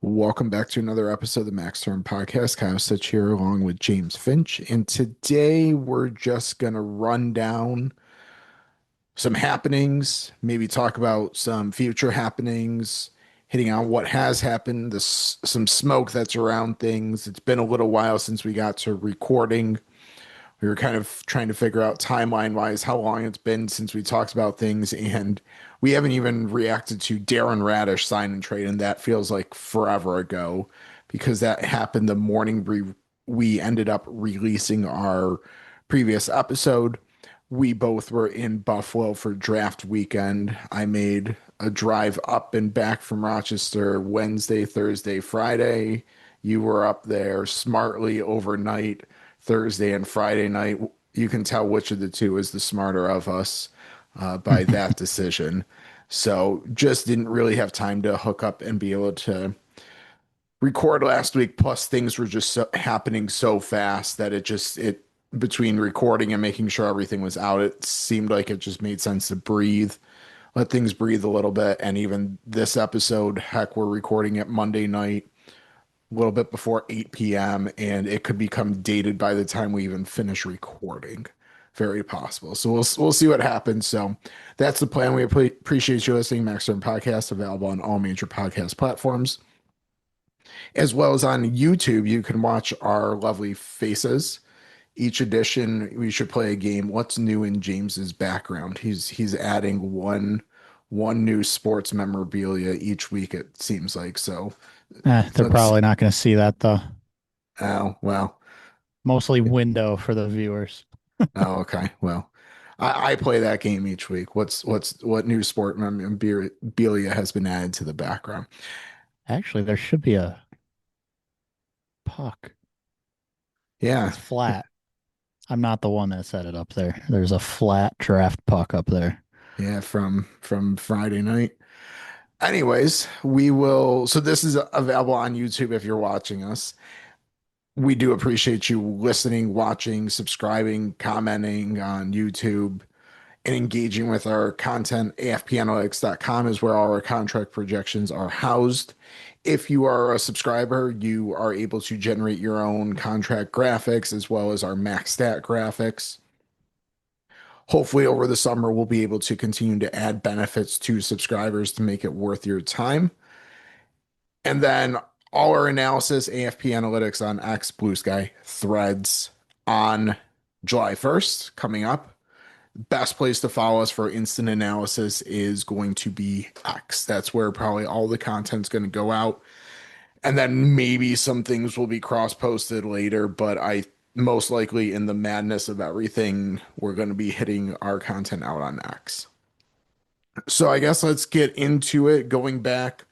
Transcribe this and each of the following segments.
Welcome back to another episode of the Max Term Podcast. Kyle Sitch here along with James Finch. And today we're just going to run down some happenings, maybe talk about some future happenings, hitting on what has happened, some smoke that's around things. It's been a little while since we got to recording. We were kind of trying to figure out timeline wise how long it's been since we talked about things, and we haven't even reacted to Darren Raddysh sign and trade, and that feels like forever ago because that happened the morning we ended up releasing our previous episode. We both were in Buffalo for draft weekend. I made a drive up and back from Rochester Wednesday, Thursday, Friday. You were up there smartly overnight Thursday and Friday night. You can tell which of the two is the smarter of us by that decision. So just didn't really have time to hook up and be able to record last week. Plus, things were just happening so fast that it between recording and making sure everything was out, it seemed like it just made sense to breathe, let things breathe a little bit. And even this episode, heck, we're recording it Monday night, a little bit before 8 p.m., and it could become dated by the time we even finish recording. Very possible. So we'll see what happens. So that's the plan. We appreciate you listening. Max Stern Podcast available on all major podcast platforms, as well as on YouTube. You can watch our lovely faces. Each edition, we should play a game. What's new in James's background? He's adding one new sports memorabilia each week. It seems like so. They're Let's. probably not going to see that though. Oh well. Mostly window for the viewers. Oh, okay. Well, I play that game each week. What new sport memorabilia has been added to the background? Actually, there should be a puck. Yeah, It's flat. I'm not the one that set it up there. There's a flat draft puck up there. yeah, from Friday night. Anyways, we will. So this is available on YouTube if you're watching us. We do appreciate you listening, watching, subscribing, commenting on YouTube, and engaging with our content. AFPanalytics.com is where all our contract projections are housed. If you are a subscriber, you are able to generate your own contract graphics as well as our max stat graphics. Hopefully, over the summer, we'll be able to continue to add benefits to subscribers to make it worth your time. And then all our analysis, AFP Analytics on X, Blue Sky, Threads on July 1st coming up. Best place to follow us for instant analysis is going to be X. That's where probably all the content's going to go out. And then maybe some things will be cross posted later, but I most likely in the madness of everything, we're going to be hitting our content out on X. So I guess let's get into it, going back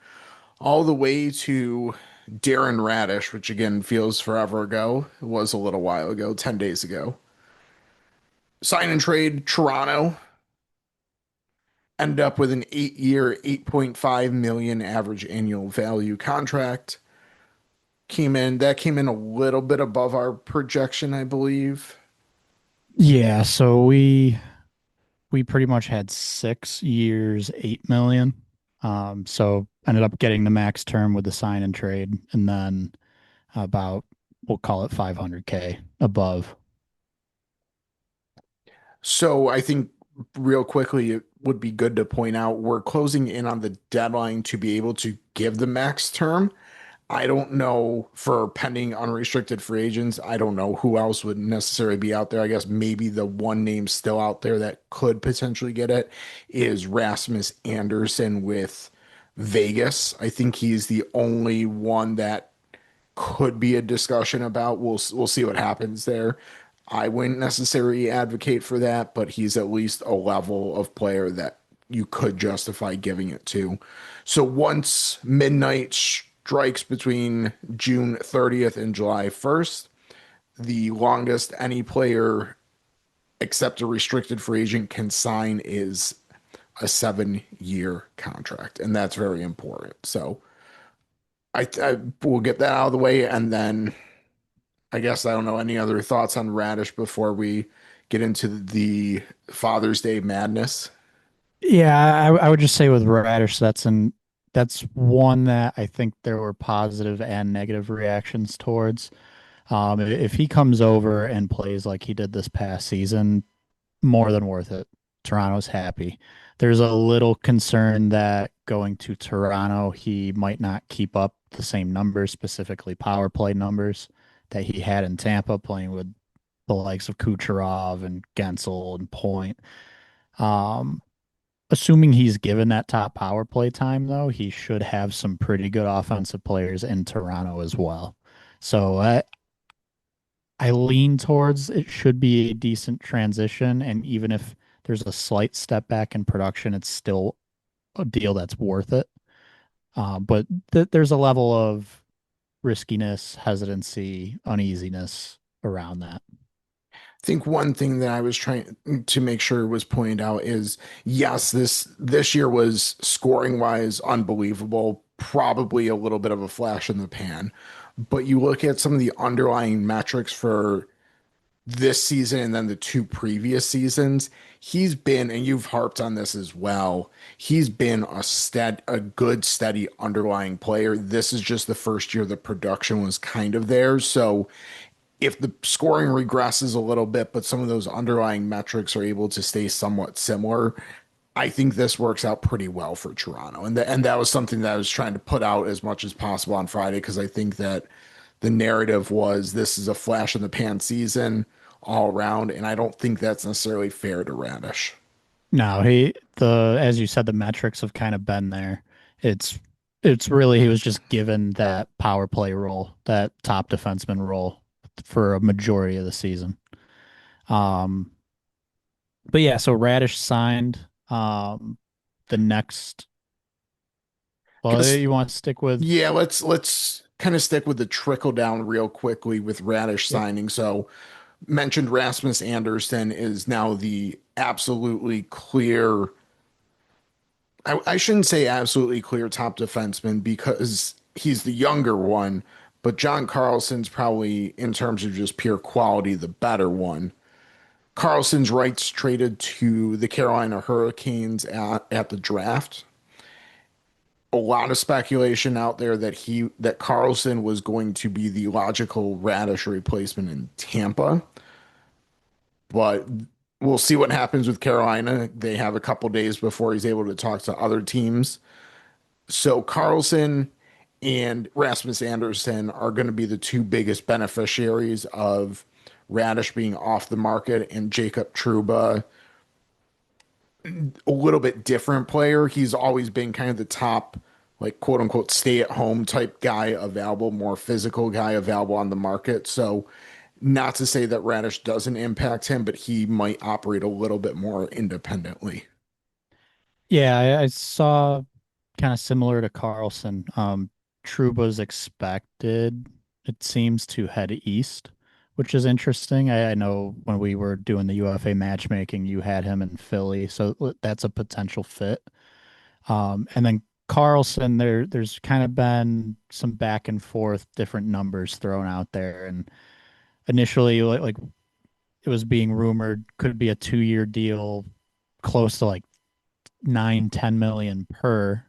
all the way to Darren Raddysh, which again feels forever ago. It was a little while ago, 10 days ago. Sign and trade Toronto. Ended up with an 8-year, 8.5 million average annual value contract. Came in a little bit above our projection, I believe. Yeah, so we pretty much had 6 years, 8 million. So ended up getting the max term with the sign and trade, and then about we'll call it 500K above. So I think real quickly it would be good to point out we're closing in on the deadline to be able to give the max term. I don't know for pending unrestricted free agents. I don't know who else would necessarily be out there. I guess maybe the one name still out there that could potentially get it is Rasmus Anderson with Vegas. I think he's the only one that could be a discussion about. We'll see what happens there. I wouldn't necessarily advocate for that, but he's at least a level of player that you could justify giving it to. So once midnight strikes between June 30th and July 1st, the longest any player except a restricted free agent can sign is a 7-year contract, and that's very important. So I will get that out of the way, and then I guess I don't know any other thoughts on Raddysh before we get into the Father's Day madness. Yeah, I would just say with Raddish, that's an That's one that I think there were positive and negative reactions towards. If he comes over and plays like he did this past season, more than worth it. Toronto's happy. There's a little concern that going to Toronto, he might not keep up the same numbers, specifically power play numbers that he had in Tampa, playing with the likes of Kucherov and Gensel and Point. Um, Assuming he's given that top power play time, though, he should have some pretty good offensive players in Toronto as well. So I lean towards it should be a decent transition, and even if there's a slight step back in production, it's still a deal that's worth it. But there's a level of riskiness, hesitancy, uneasiness around that. I think one thing that I was trying to make sure was pointed out is yes, this year was scoring wise unbelievable, probably a little bit of a flash in the pan. But you look at some of the underlying metrics for this season and then the two previous seasons, he's been, and you've harped on this as well, he's been a good, steady underlying player. This is just the first year the production was kind of there. So if the scoring regresses a little bit, but some of those underlying metrics are able to stay somewhat similar, I think this works out pretty well for Toronto. And that was something that I was trying to put out as much as possible on Friday because I think that the narrative was this is a flash in the pan season all around, and I don't think that's necessarily fair to Raddysh. No, he the as you said, the metrics have kind of been there. It's it's really he was just given that power play role, that top defenseman role for a majority of the season. Um, but yeah, so Radish signed. The next, well, Guess you want to stick with, yeah, let's kind of stick with the trickle down real quickly with Raddysh yep, signing. So mentioned Rasmus Anderson is now the absolutely clear. I shouldn't say absolutely clear top defenseman because he's the younger one, but John Carlson's probably, in terms of just pure quality, the better one. Carlson's rights traded to the Carolina Hurricanes at the draft. A lot of speculation out there that Carlson was going to be the logical Raddysh replacement in Tampa, but we'll see what happens with Carolina. They have a couple days before he's able to talk to other teams. So Carlson and Rasmus Anderson are going to be the two biggest beneficiaries of Raddysh being off the market and Jacob Trouba a little bit different player. He's always been kind of the top, like quote unquote, stay at home type guy available, more physical guy available on the market. So, not to say that Raddysh doesn't impact him, but he might operate a little bit more independently. yeah, I saw kind of similar to Carlson. Truba's expected, it seems, to head east, which is interesting. I know when we were doing the UFA matchmaking, you had him in Philly, so that's a potential fit. And then Carlson, there's kind of been some back and forth, different numbers thrown out there, and initially, like it was being rumored could be a 2-year deal, close to like 9-10 million per.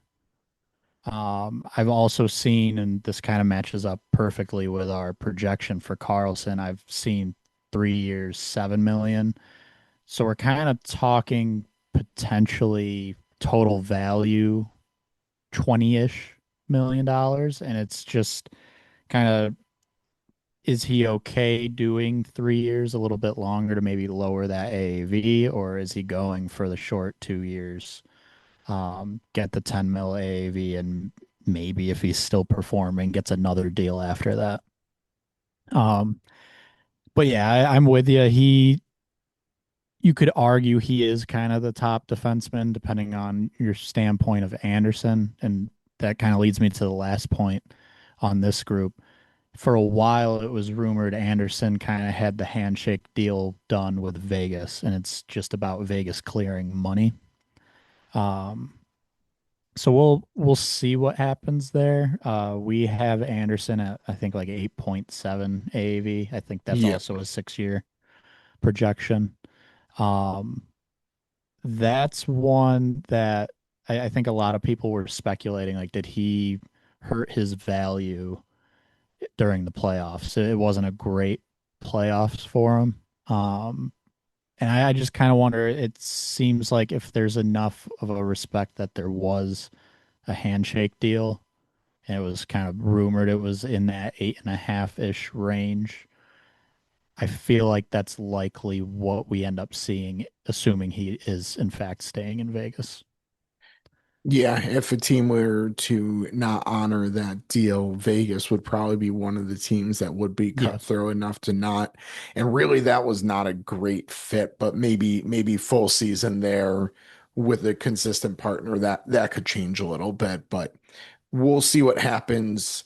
I've also seen, and this kind of matches up perfectly with our projection for Carlson. I've seen 3 years, 7 million. So we're kind of talking potentially total value 20-ish million dollars. And it's just kind of, is he okay doing 3 years, a little bit longer to maybe lower that AAV, or is he going for the short 2 years, get the 10 mil AAV, and maybe if he's still performing, gets another deal after that. Um, but yeah, I'm with you. You could argue he is kind of the top defenseman, depending on your standpoint of Anderson. And that kind of leads me to the last point on this group. For a while, it was rumored Anderson kind of had the handshake deal done with Vegas, and it's just about Vegas clearing money. Um, So we'll see what happens there. We have Anderson at I think like 8.7 AAV. I think that's Yeah. also a 6-year projection. Um, that's one that I think a lot of people were speculating, like, did he hurt his value during the playoffs? It wasn't a great playoffs for him. And I just kind of wonder, it seems like if there's enough of a respect that there was a handshake deal, and it was kind of rumored it was in that 8.5-ish range. I feel like that's likely what we end up seeing, assuming he is in fact staying in Vegas. Yeah, if a team were to not honor that deal, Vegas would probably be one of the teams that would be Yeah. cutthroat enough to not. And really, that was not a great fit, but maybe full season there with a consistent partner that could change a little bit. But we'll see what happens.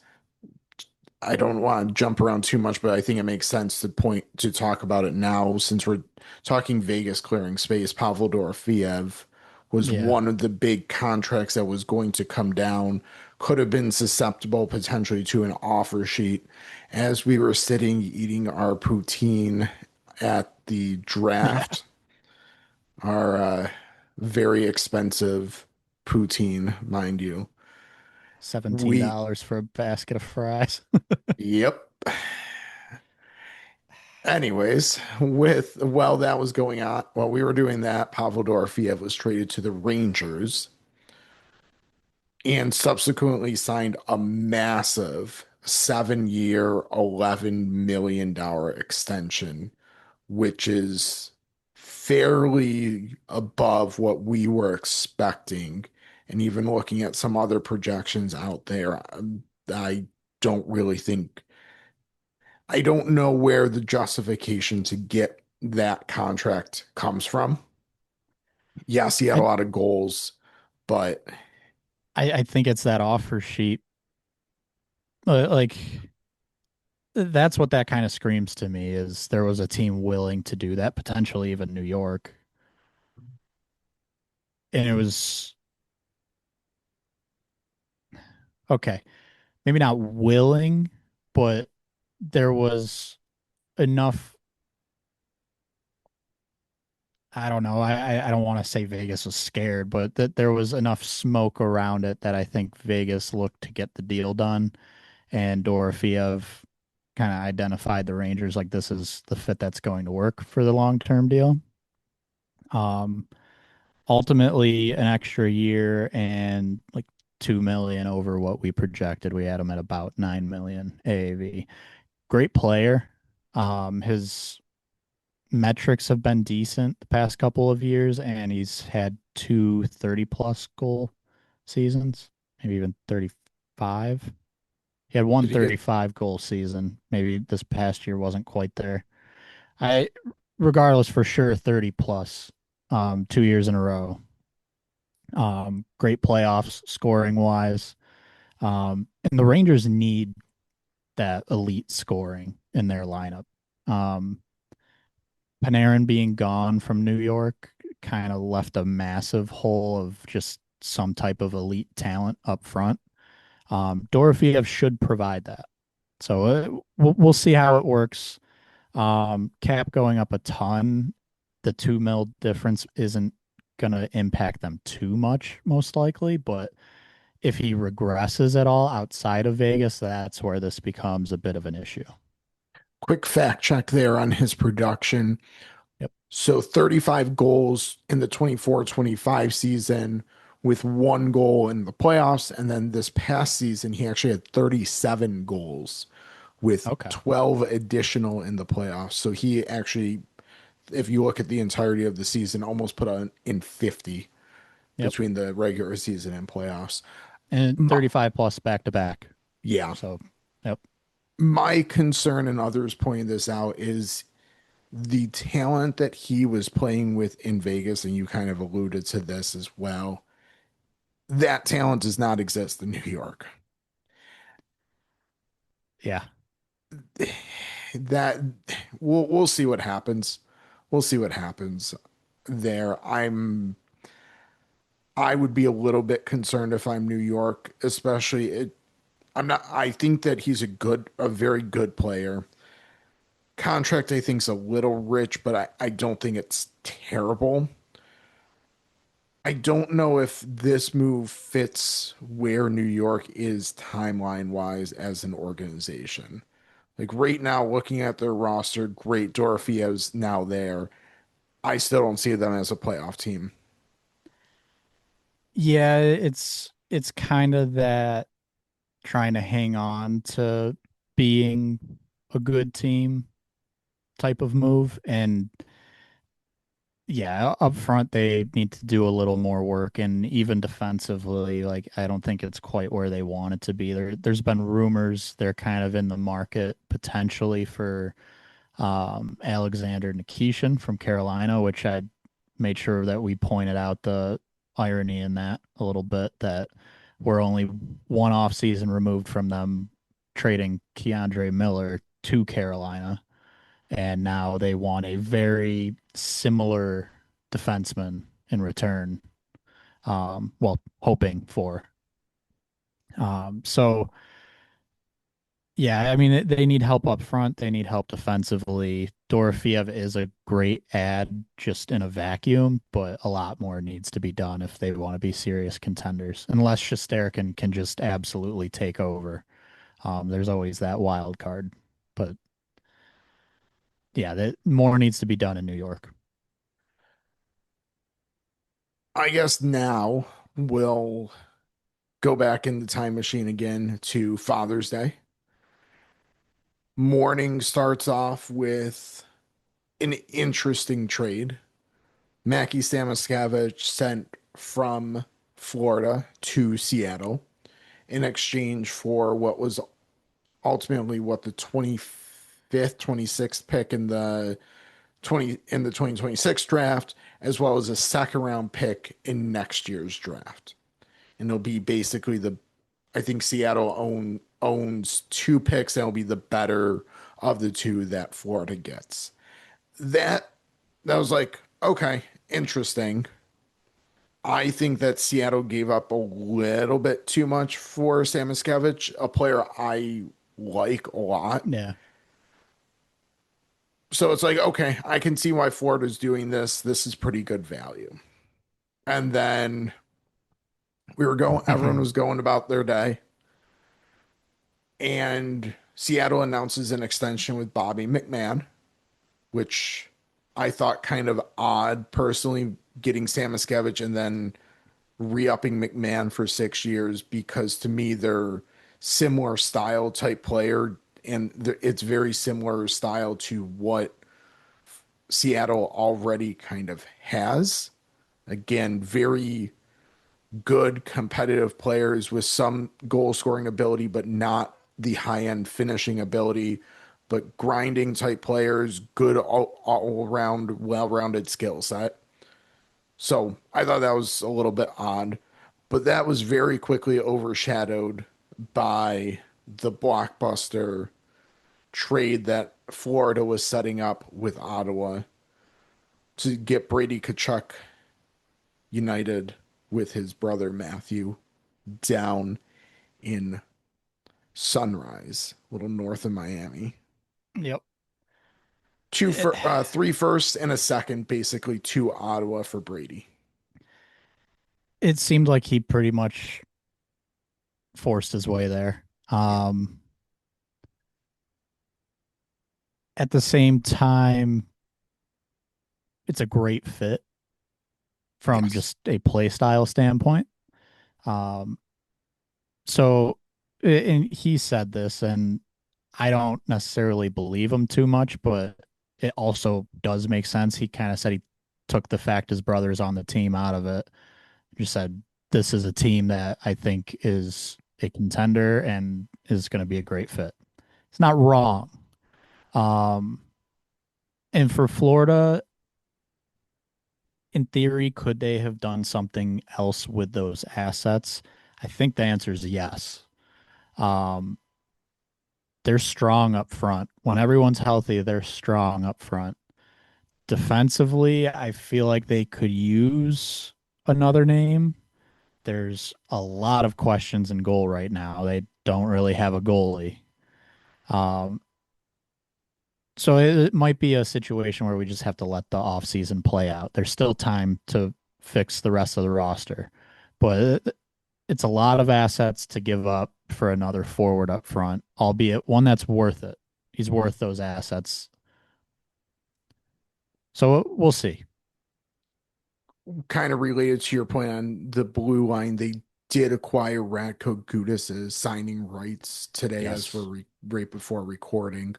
I don't want to jump around too much, but I think it makes sense to talk about it now since we're talking Vegas clearing space. Pavel Dorofeyev was Yeah. one of the big contracts that was going to come down, could have been susceptible potentially to an offer sheet. As we were sitting eating our poutine at the draft, our very expensive poutine, mind you, we, $17 for a basket of fries. yep. Anyways, while that was going on, while we were doing that, Pavel Dorofeyev was traded to the Rangers and subsequently signed a massive 7-year, $11 million extension, which is fairly above what we were expecting. And even looking at some other projections out there, I don't really think I don't know where the justification to get that contract comes from. Yes, he had a I, lot of goals, but I think it's that offer sheet. Like, that's what that kind of screams to me, is there was a team willing to do that, potentially even New York. And it was okay, maybe not willing, but there was enough. I don't know. I don't want to say Vegas was scared, but that there was enough smoke around it that I think Vegas looked to get the deal done. And Dorofeyev kind of identified the Rangers like, this is the fit that's going to work for the long term deal. Um, Ultimately, an extra year and like 2 million over what we projected. We had him at about 9 million AAV. Great player. His metrics have been decent the past couple of years, and he's had two 30 plus goal seasons, maybe even 35. He had one did he get 35 goal season. Maybe this past year wasn't quite there. I, regardless, for sure 30 plus, 2 years in a row. Great playoffs scoring wise. And the Rangers need that elite scoring in their lineup. Um, Panarin being gone from New York kind of left a massive hole of just some type of elite talent up front. Dorofeyev should provide that. So we'll see how it works. Cap going up a ton. The 2 mil difference isn't going to impact them too much, most likely. But if he regresses at all outside of Vegas, that's where this becomes a bit of an issue. quick fact check there on his production? Yep. So 35 goals in the 24-25 season with 1 goal in the playoffs. And then this past season, he actually had 37 goals with Okay. 12 additional in the playoffs. So he actually, if you look at the entirety of the season, almost put on in 50 Yep. between the regular season and playoffs. And My, 35 plus back to back. yeah, So, yep. my concern and others pointing this out is the talent that he was playing with in Vegas, and you kind of alluded to this as well. That talent does not exist in New York. Yeah. That we'll see what happens. We'll see what happens there. I would be a little bit concerned if I'm New York, especially I'm not I think that he's a very good player. Contract I think is a little rich, but I don't think it's terrible. I don't know if this move fits where New York is timeline wise as an organization. Like right now, looking at their roster, great Dorofio's now there. I still don't see them as a playoff team. Yeah, it's kind of that trying to hang on to being a good team type of move. And yeah, up front they need to do a little more work, and even defensively, like I don't think it's quite where they want it to be. There's been rumors they're kind of in the market potentially for Alexander Nikishin from Carolina, which I made sure that we pointed out the irony in that a little bit, that we're only one off season removed from them trading Keandre Miller to Carolina, and now they want a very similar defenseman in return. Well, hoping for. So yeah, I mean, they need help up front. They need help defensively. Dorofiev is a great ad just in a vacuum, but a lot more needs to be done if they want to be serious contenders. Unless Shesterkin can just absolutely take over. There's always that wild card. But yeah, that more needs to be done in New York. I guess now we'll go back in the time machine again to Father's Day. Morning starts off with an interesting trade. Mackie Samoskevich sent from Florida to Seattle in exchange for what was ultimately what the 25th, 26th pick in the 2026 draft, as well as a second round pick in next year's draft. And it'll be basically the I think owns two picks and it'll be the better of the two that Florida gets. That that was like, okay, interesting. I think that Seattle gave up a little bit too much for Samoskevich, a player I like a lot. Yeah. So it's like, okay, I can see why Florida's doing this. This is pretty good value. And then everyone was going about their day, and Seattle announces an extension with Bobby McMahon, which I thought kind of odd personally, getting Samoskevich and then re-upping McMahon for 6 years, because to me they're similar style type player, and it's very similar style to what Seattle already kind of has. Again, very good competitive players with some goal scoring ability, but not the high end finishing ability, but grinding type players, good all around, well rounded skill set. So I thought that was a little bit odd, but that was very quickly overshadowed by the blockbuster trade that Florida was setting up with Ottawa to get Brady Tkachuk united with his brother Matthew down in Sunrise, a little north of Miami. Yep. Two It, for three firsts and a second, basically to Ottawa for Brady. it seemed like he pretty much forced his way there. Yeah. At the same time, it's a great fit from Yes. just a play style standpoint. Um, so, and he said this, and I don't necessarily believe him too much, but it also does make sense. He kind of said he took the fact his brother's on the team out of it. Just said, this is a team that I think is a contender and is going to be a great fit. It's not wrong. Um, and for Florida, in theory, could they have done something else with those assets? I think the answer is yes. Um, they're strong up front. When everyone's healthy, they're strong up front. Defensively, I feel like they could use another name. There's a lot of questions in goal right now. They don't really have a goalie. Um, so it might be a situation where we just have to let the offseason play out. There's still time to fix the rest of the roster. But it's a lot of assets to give up for another forward up front, albeit one that's worth it. He's worth those assets. So we'll see. Kind of related to your point on the blue line, they did acquire Radko Gudas's signing rights today as we're Yes. right before recording.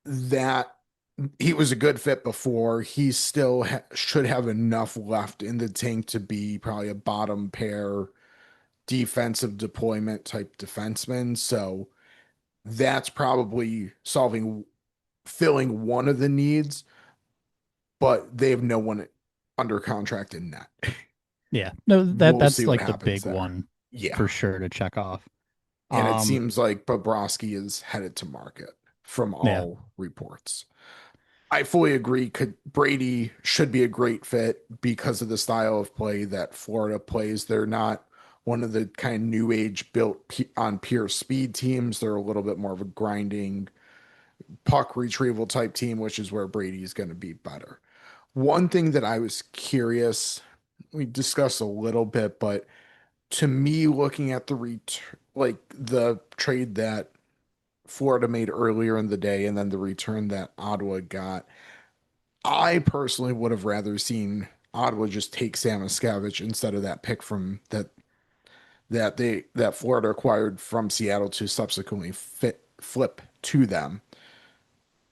That he was a good fit before. He still should have enough left in the tank to be probably a bottom pair defensive deployment type defenseman. So that's probably filling one of the needs, but they have no one under contract in net. Yeah. No, We'll see that's what like the happens big there. one Yeah. for sure to check off. And it Um, seems like Bobrovsky is headed to market from yeah. all reports. I fully agree. Brady should be a great fit because of the style of play that Florida plays. They're not one of the kind of new age built on pure speed teams. They're a little bit more of a grinding puck retrieval type team, which is where Brady is going to be better. One thing that I was curious, we discussed a little bit, but to me, looking at like the trade that Florida made earlier in the day and then the return that Ottawa got, I personally would have rather seen Ottawa just take Samoskevich instead of that pick from that Florida acquired from Seattle to subsequently flip to them.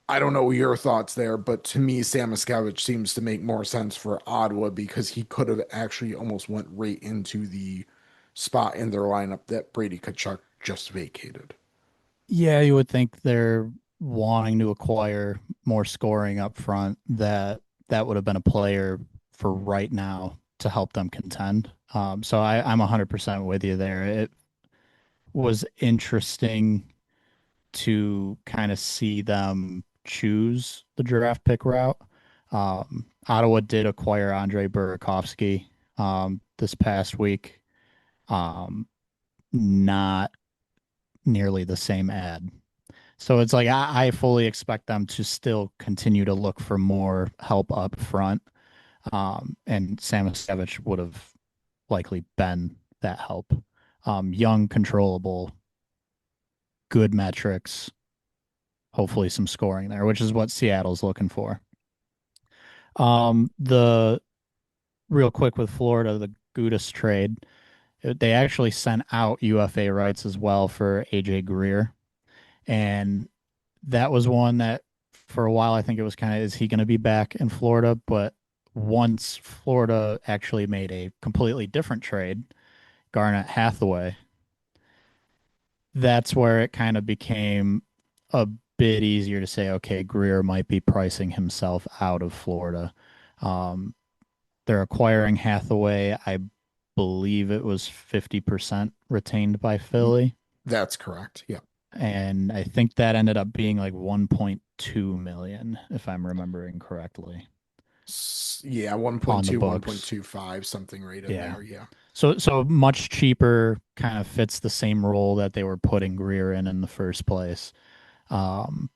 I don't know your thoughts there, but to me, Samoskevich seems to make more sense for Ottawa because he could have actually almost went right into the spot in their lineup that Brady Tkachuk just vacated. Yeah, you would think they're wanting to acquire more scoring up front, that would have been a player for right now to help them contend. So I'm 100% with you there. It was interesting to kind of see them choose the draft pick route. Ottawa did acquire Andre Burakovsky this past week. Um, Not nearly the same ad. So it's like I fully expect them to still continue to look for more help up front. And Samoskevich would have likely been that help. Young, controllable, good metrics, hopefully some scoring there, which is what Seattle's looking for. The real quick with Florida, the Gudis trade, they actually sent out UFA rights as well for AJ Greer. And that was one that for a while I think it was kind of, is he going to be back in Florida? But once Florida actually made a completely different trade, Garnett Hathaway, that's where it kind of became a bit easier to say, okay, Greer might be pricing himself out of Florida. Um, they're acquiring Hathaway. I believe it was 50% retained by Philly. That's correct. Yeah. And I think that ended up being like 1.2 million, if I'm remembering correctly, Yeah, on the 1.2, books. 1.25, something right in Yeah. there. Yeah. So much cheaper, kind of fits the same role that they were putting Greer in the first place. Um,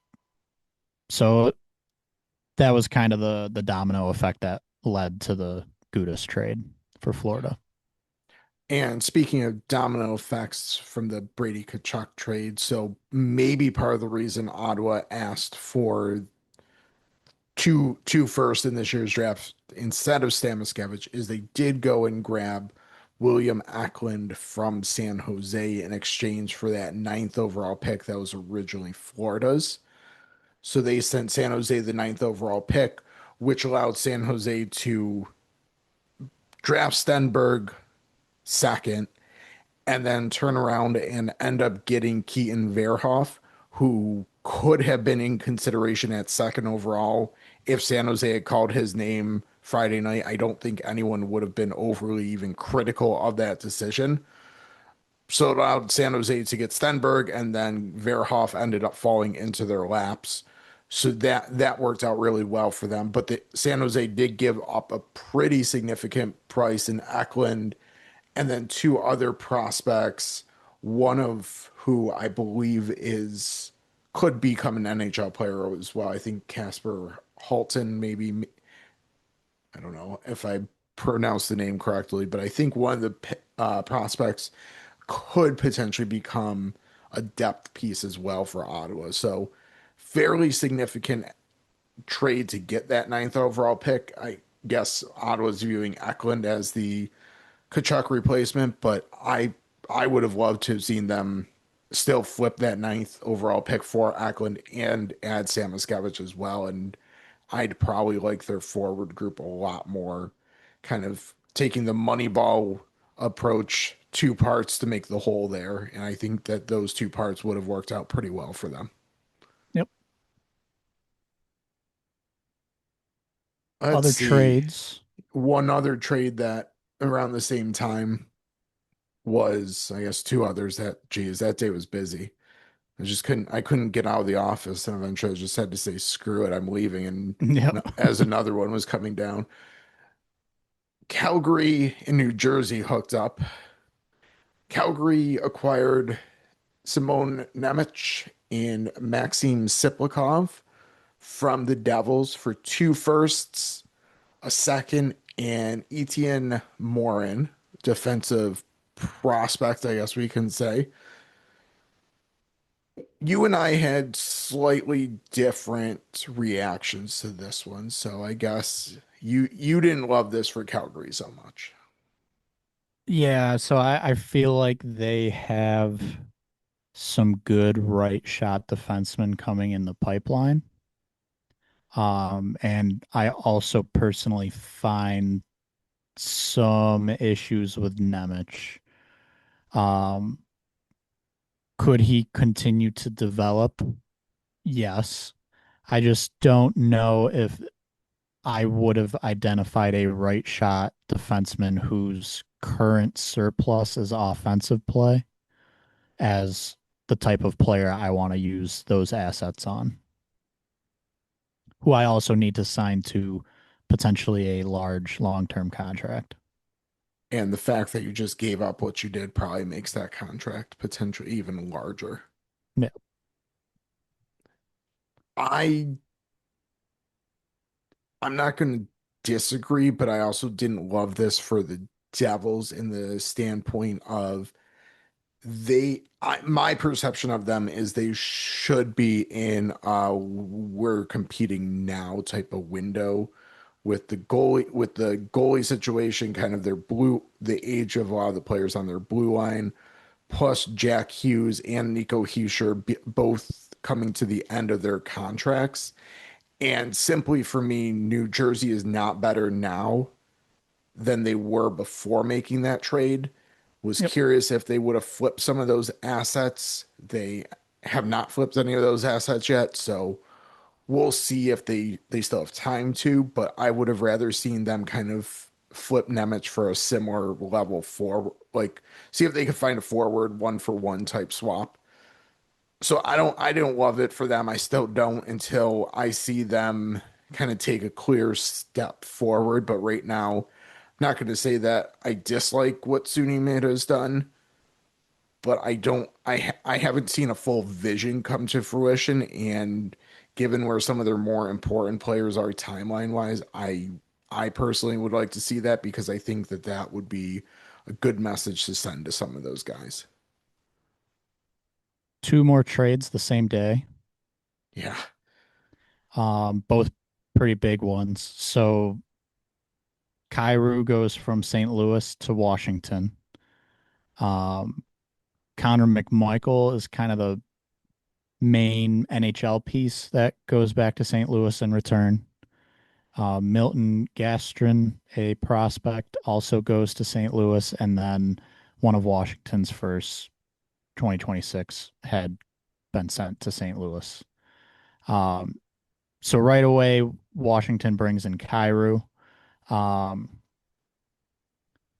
so that was kind of the domino effect that led to the Gudis trade for Florida. And speaking of domino effects from the Brady Kachuk trade, so maybe part of the reason Ottawa asked for two first in this year's draft instead of Stamuskevich is they did go and grab William Eklund from San Jose in exchange for that ninth overall pick that was originally Florida's. So they sent San Jose the ninth overall pick, which allowed San Jose to draft Stenberg second and then turn around and end up getting Keaton Verhoff, who could have been in consideration at second overall if San Jose had called his name Friday night. I don't think anyone would have been overly even critical of that decision. So it allowed San Jose to get Stenberg, and then Verhoff ended up falling into their laps. So that worked out really well for them. But San Jose did give up a pretty significant price in Eklund and then two other prospects, one of who I believe is could become an NHL player as well. I think Casper Halton, maybe. I don't know if I pronounce the name correctly, but I think one of the prospects could potentially become a depth piece as well for Ottawa. So fairly significant trade to get that ninth overall pick. I guess Ottawa's viewing Eklund as the Kachuk replacement, but I would have loved to have seen them still flip that ninth overall pick for Eklund and add Samoskevich as well. And I'd probably like their forward group a lot more, kind of taking the money ball approach, two parts to make the whole there. And I think that those two parts would have worked out pretty well for them. Yep. Let's Other see. trades. One other trade that around the same time was, I guess, two others that, geez, that day was busy. I couldn't get out of the office, and eventually I just had to say, screw it, I'm leaving. And Yep. as another one was coming down, Calgary and New Jersey hooked up. Calgary acquired Simone Nemec and Maxim Siplikov from the Devils for two firsts, a second, and Etienne Morin, defensive prospect, I guess we can say. You and I had slightly different reactions to this one, so I guess you didn't love this for Calgary so much. Yeah, so I feel like they have some good right shot defensemen coming in the pipeline. And I also personally find some issues with Nemec. Um, could he continue to develop? Yes. I just don't know if I would have identified a right shot defenseman whose current surplus is offensive play as the type of player I want to use those assets on, who I also need to sign to potentially a large long-term contract. And the fact that you just gave up what you did probably makes that contract potentially even larger. Yeah. I I'm not going to disagree, but I also didn't love this for the Devils in the standpoint of my perception of them is they should be in we're competing now type of window with the goalie situation, kind of the age of a lot of the players on their blue line, plus Jack Hughes and Nico Heischer both coming to the end of their contracts. And simply for me, New Jersey is not better now than they were before making that trade. Was Yep. curious if they would have flipped some of those assets. They have not flipped any of those assets yet, so we'll see if they still have time to, but I would have rather seen them kind of flip Nemec for a similar level forward, like see if they could find a forward one for one type swap. So I didn't love it for them. I still don't until I see them kind of take a clear step forward. But right now, I'm not going to say that I dislike what Sunimeta has done, but I haven't seen a full vision come to fruition. And given where some of their more important players are timeline wise, I personally would like to see that because I think that that would be a good message to send to some of those guys. Two more trades the same day. Yeah. Both pretty big ones. So Kyrou goes from St. Louis to Washington. Um, Connor McMichael is kind of the main NHL piece that goes back to St. Louis in return. Milton Gastrin, a prospect, also goes to St. Louis, and then one of Washington's first 2026 had been sent to St. Louis. Um, so right away, Washington brings in Kyrou. Um,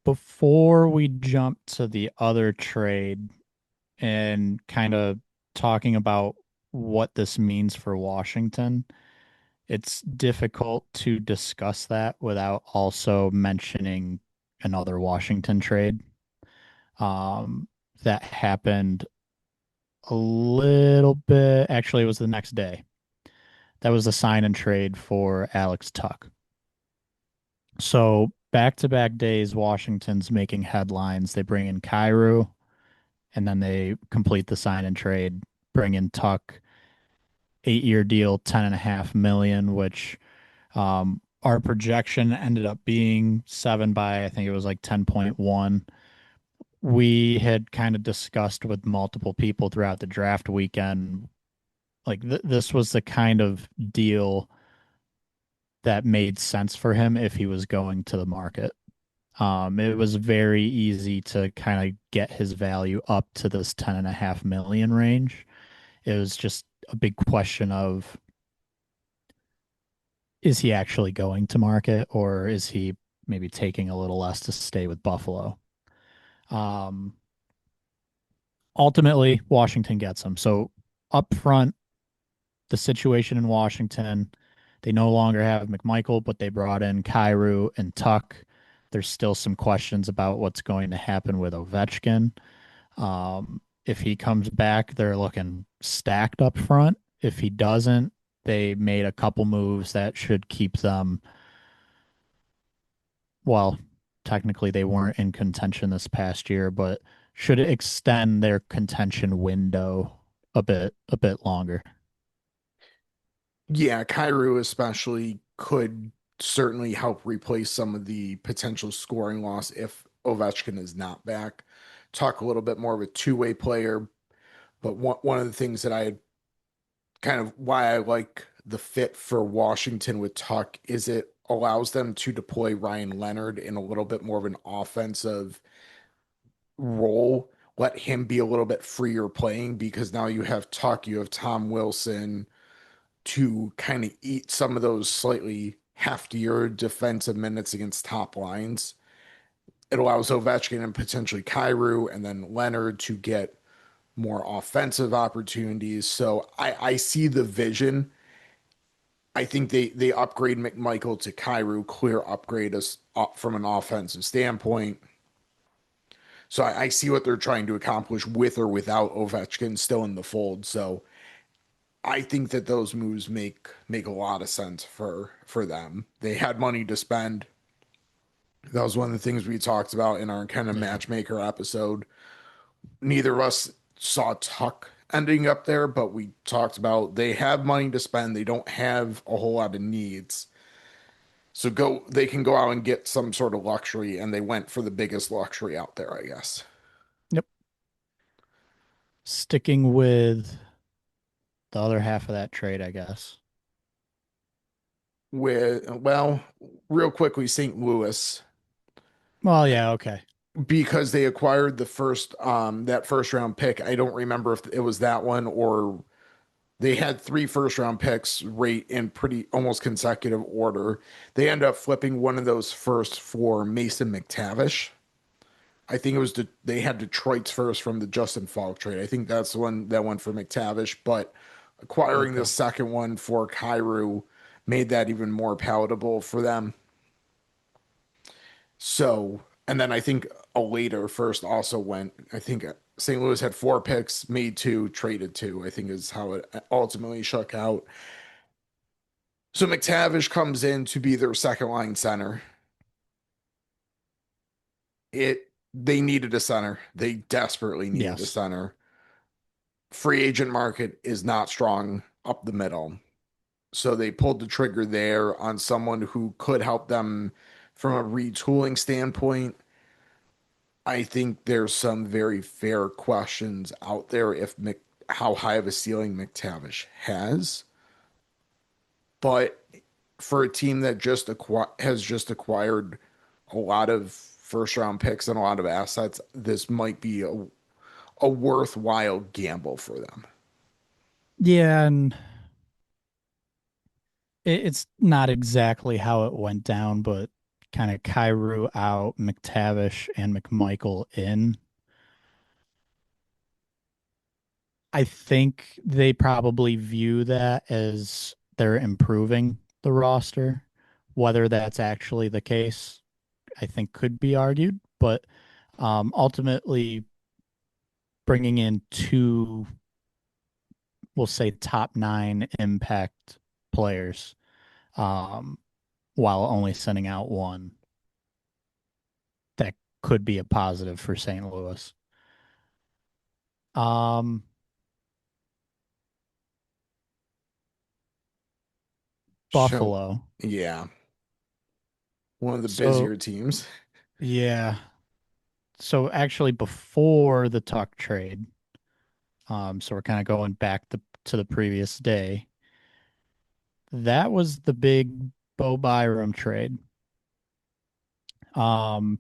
before we jump to the other trade and kind of talking about what this means for Washington, it's difficult to discuss that without also mentioning another Washington trade um, that happened a little bit. Actually, it was the next day. That was the sign and trade for Alex Tuch. So back-to-back days, Washington's making headlines. They bring in Cairo, and then they complete the sign and trade, bring in Tuck, 8-year deal, 10.5 million, which our projection ended up being seven by I think it was like 10.1. We had kind of discussed with multiple people throughout the draft weekend, like this was the kind of deal that made sense for him if he was going to the market. It was very easy to kind of get his value up to this 10.5 million range. It was just a big question of, is he actually going to market, or is he maybe taking a little less to stay with Buffalo? Um, Ultimately, Washington gets him. So up front, the situation in Washington, they no longer have McMichael, but they brought in Kyrou and Tuck. There's still some questions about what's going to happen with Ovechkin. If he comes back, they're looking stacked up front. If he doesn't, they made a couple moves that should keep them, well, technically they weren't in contention this past year, but should extend their contention window a bit longer. Yeah, Kairu especially could certainly help replace some of the potential scoring loss if Ovechkin is not back. Talk a little bit more of a two-way player, but one of the things that I had kind of why I like the fit for Washington with Tuck is it allows them to deploy Ryan Leonard in a little bit more of an offensive role, let him be a little bit freer playing because now you have Tuck, you have Tom Wilson to kind of eat some of those slightly heftier defensive minutes against top lines. It allows Ovechkin and potentially Kyrou and then Leonard to get more offensive opportunities. So I see the vision. I think they upgrade McMichael to Kyrou, clear upgrade us from an offensive standpoint. So I see what they're trying to accomplish with or without Ovechkin still in the fold. So I think that those moves make a lot of sense for them. They had money to spend. That was one of the things we talked about in our kind of Yeah. matchmaker episode. Neither of us saw Tuck ending up there, but we talked about they have money to spend. They don't have a whole lot of needs. So they can go out and get some sort of luxury, and they went for the biggest luxury out there, I guess. Yep. Sticking with the other half of that trade, I guess. With well, real quickly, St. Louis, Well, yeah, okay. because they acquired the first that first round pick. I don't remember if it was that one or they had three first round picks rate in pretty almost consecutive order. They end up flipping one of those first for Mason McTavish. I think it was they had Detroit's first from the Justin Falk trade. I think that's the one that went for McTavish, but acquiring the Okay. second one for Kyrou made that even more palatable for them. So, and then I think a later first also went. I think St. Louis had four picks, made two, traded two, I think is how it ultimately shook out. So McTavish comes in to be their second line center. They needed a center. They desperately needed a Yes. center. Free agent market is not strong up the middle. So they pulled the trigger there on someone who could help them from a retooling standpoint. I think there's some very fair questions out there if how high of a ceiling McTavish has. But for a team that has just acquired a lot of first round picks and a lot of assets, this might be a worthwhile gamble for them. Yeah, and it's not exactly how it went down, but kind of Kyrou out, McTavish and McMichael in. I think they probably view that as they're improving the roster. Whether that's actually the case, I think could be argued, but ultimately bringing in two, we'll say top nine impact players, um, while only sending out one. could be a positive for St. Louis. Um, So, Buffalo. yeah, one of the So busier teams. yeah. So actually before the Tuck trade, so we're kind of going back to the previous day. That was the big Bo Byram trade. Um,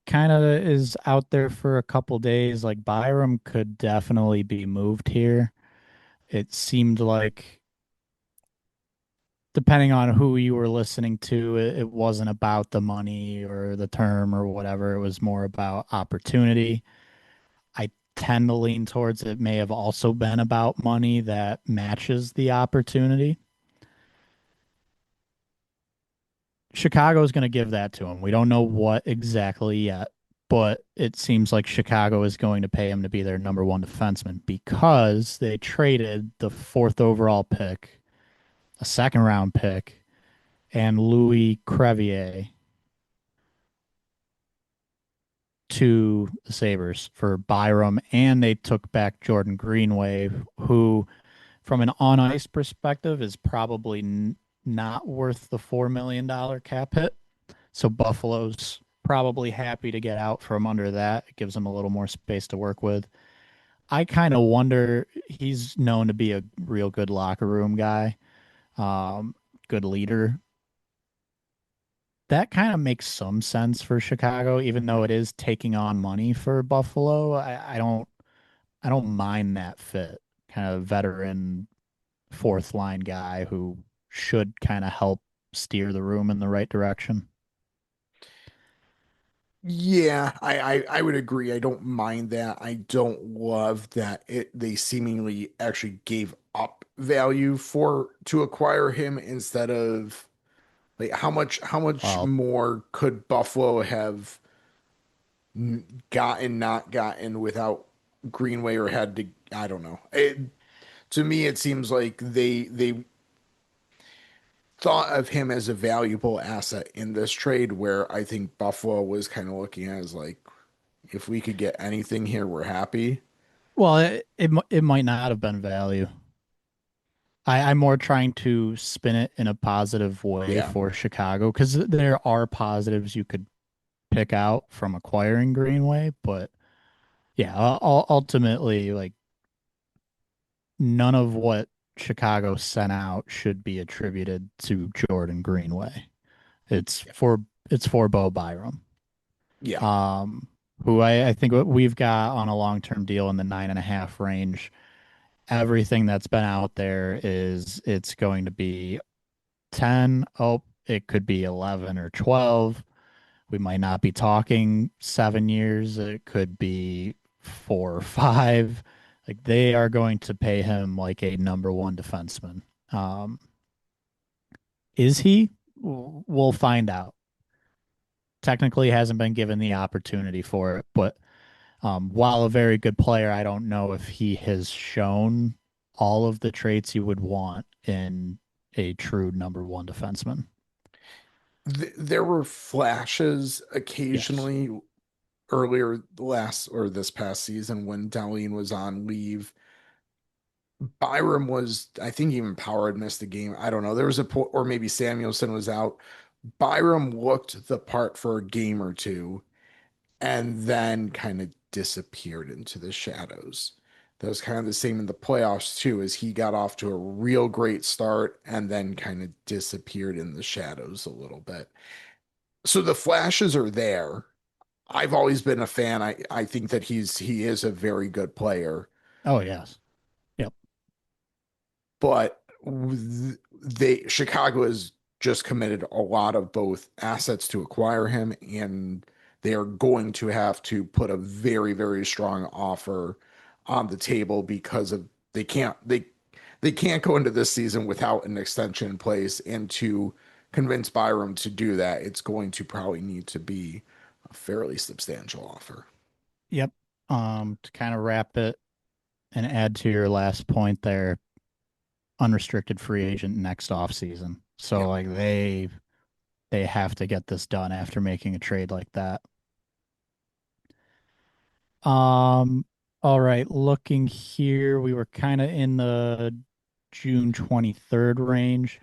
kind of is out there for a couple days. Like Byram could definitely be moved here. It seemed like, depending on who you were listening to, it wasn't about the money or the term or whatever. It was more about opportunity. I tend to lean towards it may have also been about money that matches the opportunity. Chicago is going to give that to him. We don't know what exactly yet, but it seems like Chicago is going to pay him to be their number one defenseman because they traded the fourth overall pick, a second round pick, and Louis Crevier to the Sabres for Byram, and they took back Jordan Greenway, who, from an on ice perspective, is probably not worth the $4 million cap hit. So Buffalo's probably happy to get out from under that. It gives them a little more space to work with. I kind of wonder, he's known to be a real good locker room guy, good leader. That kind of makes some sense for Chicago, even though it is taking on money for Buffalo. I don't mind that fit. Kind of veteran fourth line guy who should kind of help steer the room in the right direction. Yeah, I would agree. I don't mind that. I don't love that they seemingly actually gave up value for to acquire him instead of like how much Well, more could Buffalo have gotten not gotten without Greenway or had to I don't know. To me it seems like they thought of him as a valuable asset in this trade where I think Buffalo was kind of looking at it as like if we could get anything here, we're happy. it might not have been value. I'm more trying to spin it in a positive way Yeah. for Chicago because there are positives you could pick out from acquiring Greenway, but yeah, ultimately, like none of what Chicago sent out should be attributed to Jordan Greenway. It's for it's for Bo Byram, Yeah. um, who I think we've got on a long term deal in the 9.5 range. Everything that's been out there is it's going to be 10. Oh, it could be 11 or 12. We might not be talking 7 years. It could be 4 or 5. Like they are going to pay him like a number one defenseman. Um, is he? We'll find out. Technically hasn't been given the opportunity for it, but while a very good player, I don't know if he has shown all of the traits you would want in a true number one defenseman. There were flashes Yes. occasionally earlier last or this past season when Darlene was on leave. Byram was, I think even Power had missed a game. I don't know. There was a point, or maybe Samuelson was out. Byram looked the part for a game or two and then kind of disappeared into the shadows. That was kind of the same in the playoffs too, as he got off to a real great start and then kind of disappeared in the shadows a little bit. So the flashes are there. I've always been a fan. I think that he is a very good player, Oh, yes. Yep. but they Chicago has just committed a lot of both assets to acquire him, and they are going to have to put a very strong offer on the table because of they can't go into this season without an extension in place, and to convince Byram to do that, it's going to probably need to be a fairly substantial offer. Yep. To kind of wrap it and add to your last point there, unrestricted free agent next off season. Yeah. So like they have to get this done after making a trade like that. Um, all right, looking here, we were kind of in the June 23rd range.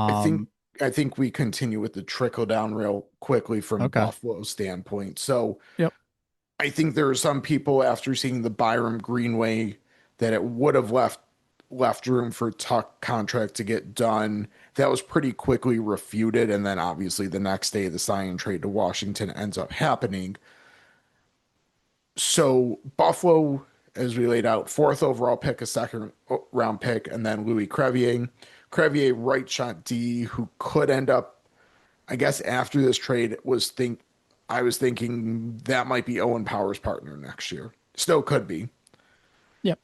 I think Um, I think we continue with the trickle down real quickly from okay. Buffalo's standpoint. So Yep. I think there are some people after seeing the Byram Greenway that it would have left room for Tuck contract to get done. That was pretty quickly refuted, and then obviously the next day the sign trade to Washington ends up happening. So Buffalo, as we laid out, fourth overall pick, a second round pick, and then Louis Crevier. Crevier, right shot D, who could end up, I guess, after this trade I was thinking that might be Owen Power's partner next year. Still could be. Yep.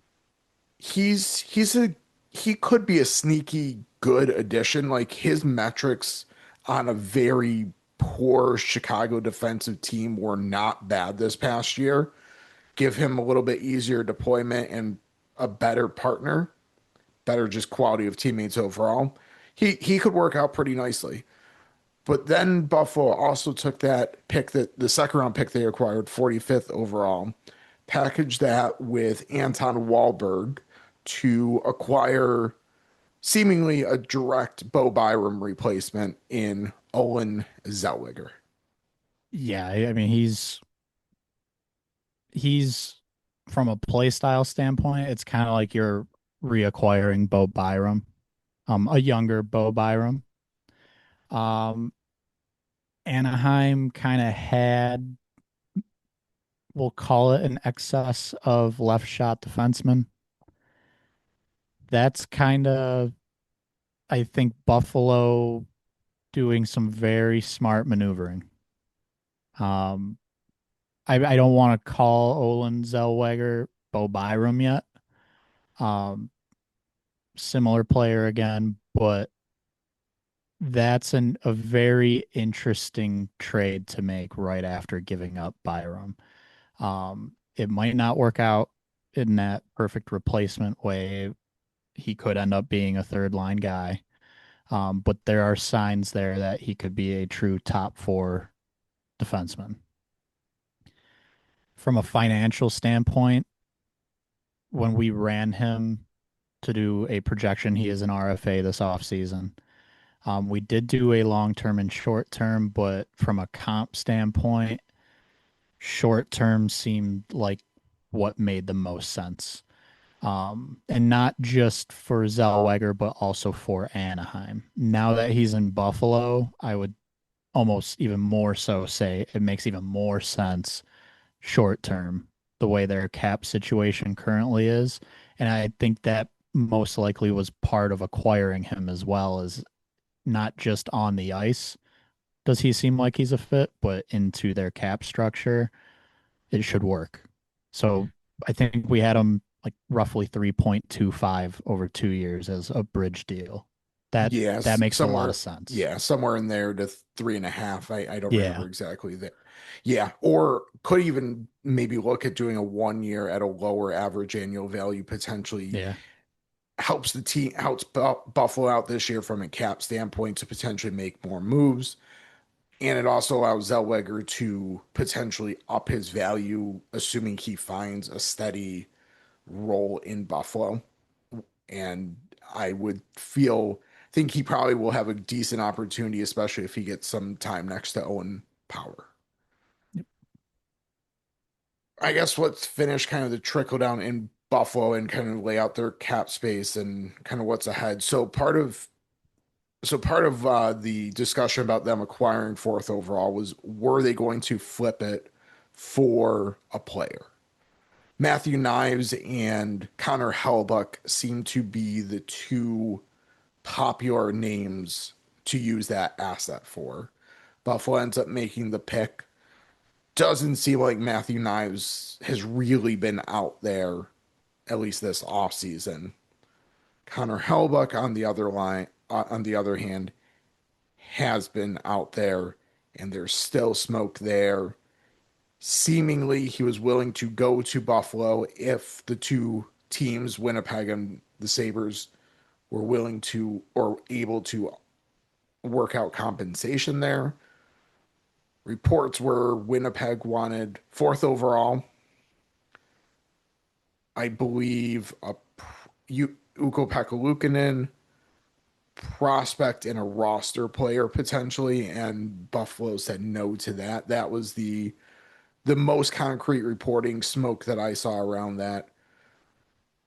He's a he could be a sneaky good addition. Like his metrics on a very poor Chicago defensive team were not bad this past year. Give him a little bit easier deployment and a better partner, better just quality of teammates overall. He could work out pretty nicely. But then Buffalo also took that pick that the second round pick they acquired, 45th overall, packaged that with Anton Wahlberg to acquire seemingly a direct Bo Byram replacement in Owen Zellweger. Yeah, I mean he's from a play style standpoint, it's kind of like you're reacquiring Bo Byram, a younger Bo Byram. Um, Anaheim kind of had, we'll call it an excess of left shot defensemen. That's kind of, I think, Buffalo doing some very smart maneuvering. Um, I don't want to call Olin Zellweger Bo Byram yet. Um, Similar player again, but a very interesting trade to make right after giving up Byram. It might not work out in that perfect replacement way. He could end up being a third line guy. But there are signs there that he could be a true top four defenseman. From a financial standpoint, when we ran him to do a projection, he is an RFA this offseason. We did do a long term and short term, but from a comp standpoint, short term seemed like what made the most sense. And not just for Zellweger, but also for Anaheim. Now that he's in Buffalo, I would almost even more so say it makes even more sense short term, the way their cap situation currently is. And I think that most likely was part of acquiring him as well, as not just on the ice does he seem like he's a fit, but into their cap structure, it should work. So I think we had him like roughly 3.25 over 2 years as a bridge deal. That that Yes, makes a lot of somewhere, sense. yeah, somewhere in there to three and a half. I don't remember Yeah. exactly that. Yeah, or could even maybe look at doing a 1 year at a lower average annual value, potentially Yeah. helps the team, helps Buffalo out this year from a cap standpoint to potentially make more moves. And it also allows Zellweger to potentially up his value, assuming he finds a steady role in Buffalo. And I would think he probably will have a decent opportunity, especially if he gets some time next to Owen Power. I guess let's finish kind of the trickle down in Buffalo and kind of lay out their cap space and kind of what's ahead. So part of the discussion about them acquiring fourth overall was, were they going to flip it for a player? Matthew Knives and Connor Hellbuck seem to be the two popular names to use that asset for. Buffalo ends up making the pick. Doesn't seem like Matthew Knives has really been out there, at least this offseason. Connor Hellbuck on the other hand, has been out there, and there's still smoke there. Seemingly, he was willing to go to Buffalo if the two teams, Winnipeg and the Sabres, were willing to or able to work out compensation there. Reports were Winnipeg wanted fourth overall. I believe Ukko Pekka prospect and a roster player potentially, and Buffalo said no to that. That was the most concrete reporting smoke that I saw around that.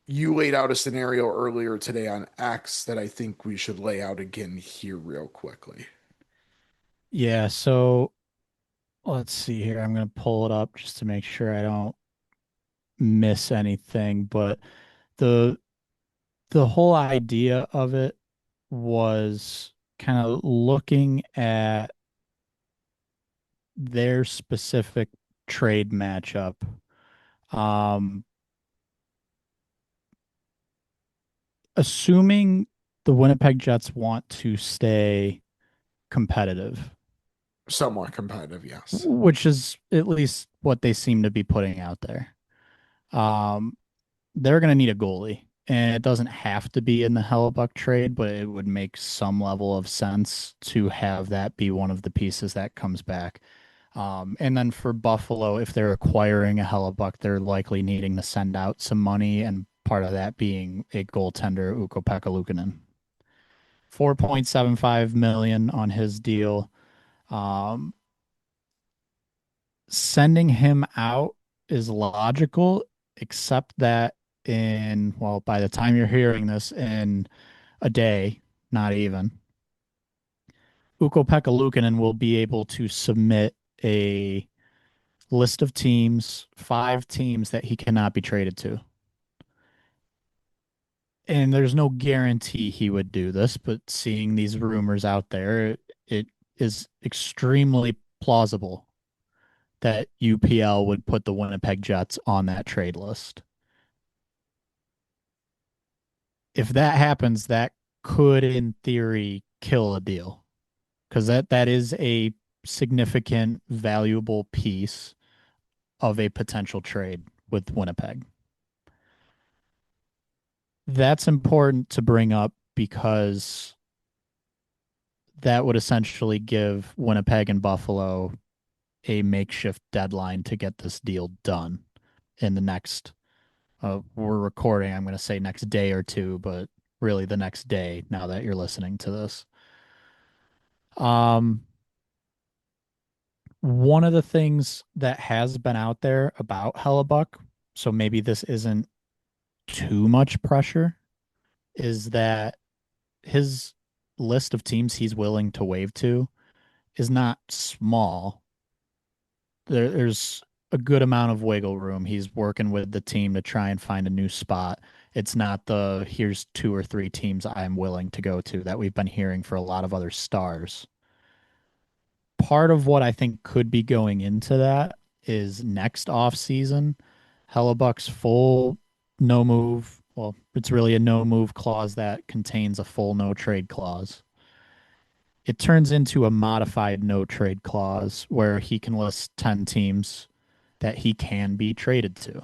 You laid out a scenario earlier today on X that I think we should lay out again here real quickly. Yeah, so let's see here. I'm going to pull it up just to make sure I don't miss anything, but the the whole idea of it was kind of looking at their specific trade matchup. Um, Assuming the Winnipeg Jets want to stay competitive, Somewhat competitive, yes. which is at least what they seem to be putting out there. Um, they're going to need a goalie, and it doesn't have to be in the Hellebuck trade, but it would make some level of sense to have that be one of the pieces that comes back. And then for Buffalo, if they're acquiring a Hellebuck, they're likely needing to send out some money, and part of that being a goaltender, Ukko-Pekka Luukkonen. 4.75 million on his deal. Um, Sending him out is logical, except that well, by the time you're hearing this, in a day, not even, Ukko-Pekka Luukkonen will be able to submit a list of teams, 5 teams that he cannot be traded to. And there's no guarantee he would do this, but seeing these rumors out there, it is extremely plausible that UPL would put the Winnipeg Jets on that trade list. If that happens, that could, in theory, kill a deal because that is a significant, valuable piece of a potential trade with Winnipeg. That's important to bring up because that would essentially give Winnipeg and Buffalo a makeshift deadline to get this deal done in the next, we're recording, I'm going to say next day or two, but really the next day now that you're listening to this. Um, One of the things that has been out there about Hellebuck, so maybe this isn't too much pressure, is that his list of teams he's willing to waive to is not small. There's a good amount of wiggle room. He's working with the team to try and find a new spot. It's not the here's 2 or 3 teams I'm willing to go to that we've been hearing for a lot of other stars. Part of what I think could be going into that is next off season, Hellebuck's full no move. Well, it's really a no move clause that contains a full no trade clause. It turns into a modified no trade clause where he can list 10 teams that he can be traded to.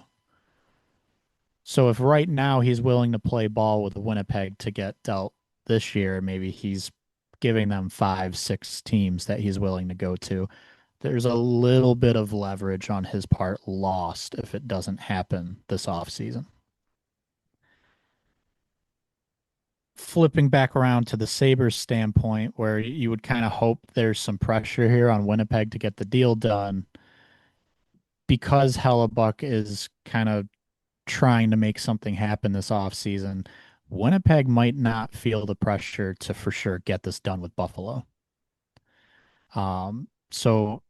So if right now he's willing to play ball with Winnipeg to get dealt this year, maybe he's giving them 5, 6 teams that he's willing to go to. There's a little bit of leverage on his part lost if it doesn't happen this offseason. Flipping back around to the Sabres standpoint, where you would kind of hope there's some pressure here on Winnipeg to get the deal done, because Hellebuck is kind of trying to make something happen this offseason, Winnipeg might not feel the pressure to for sure get this done with Buffalo. So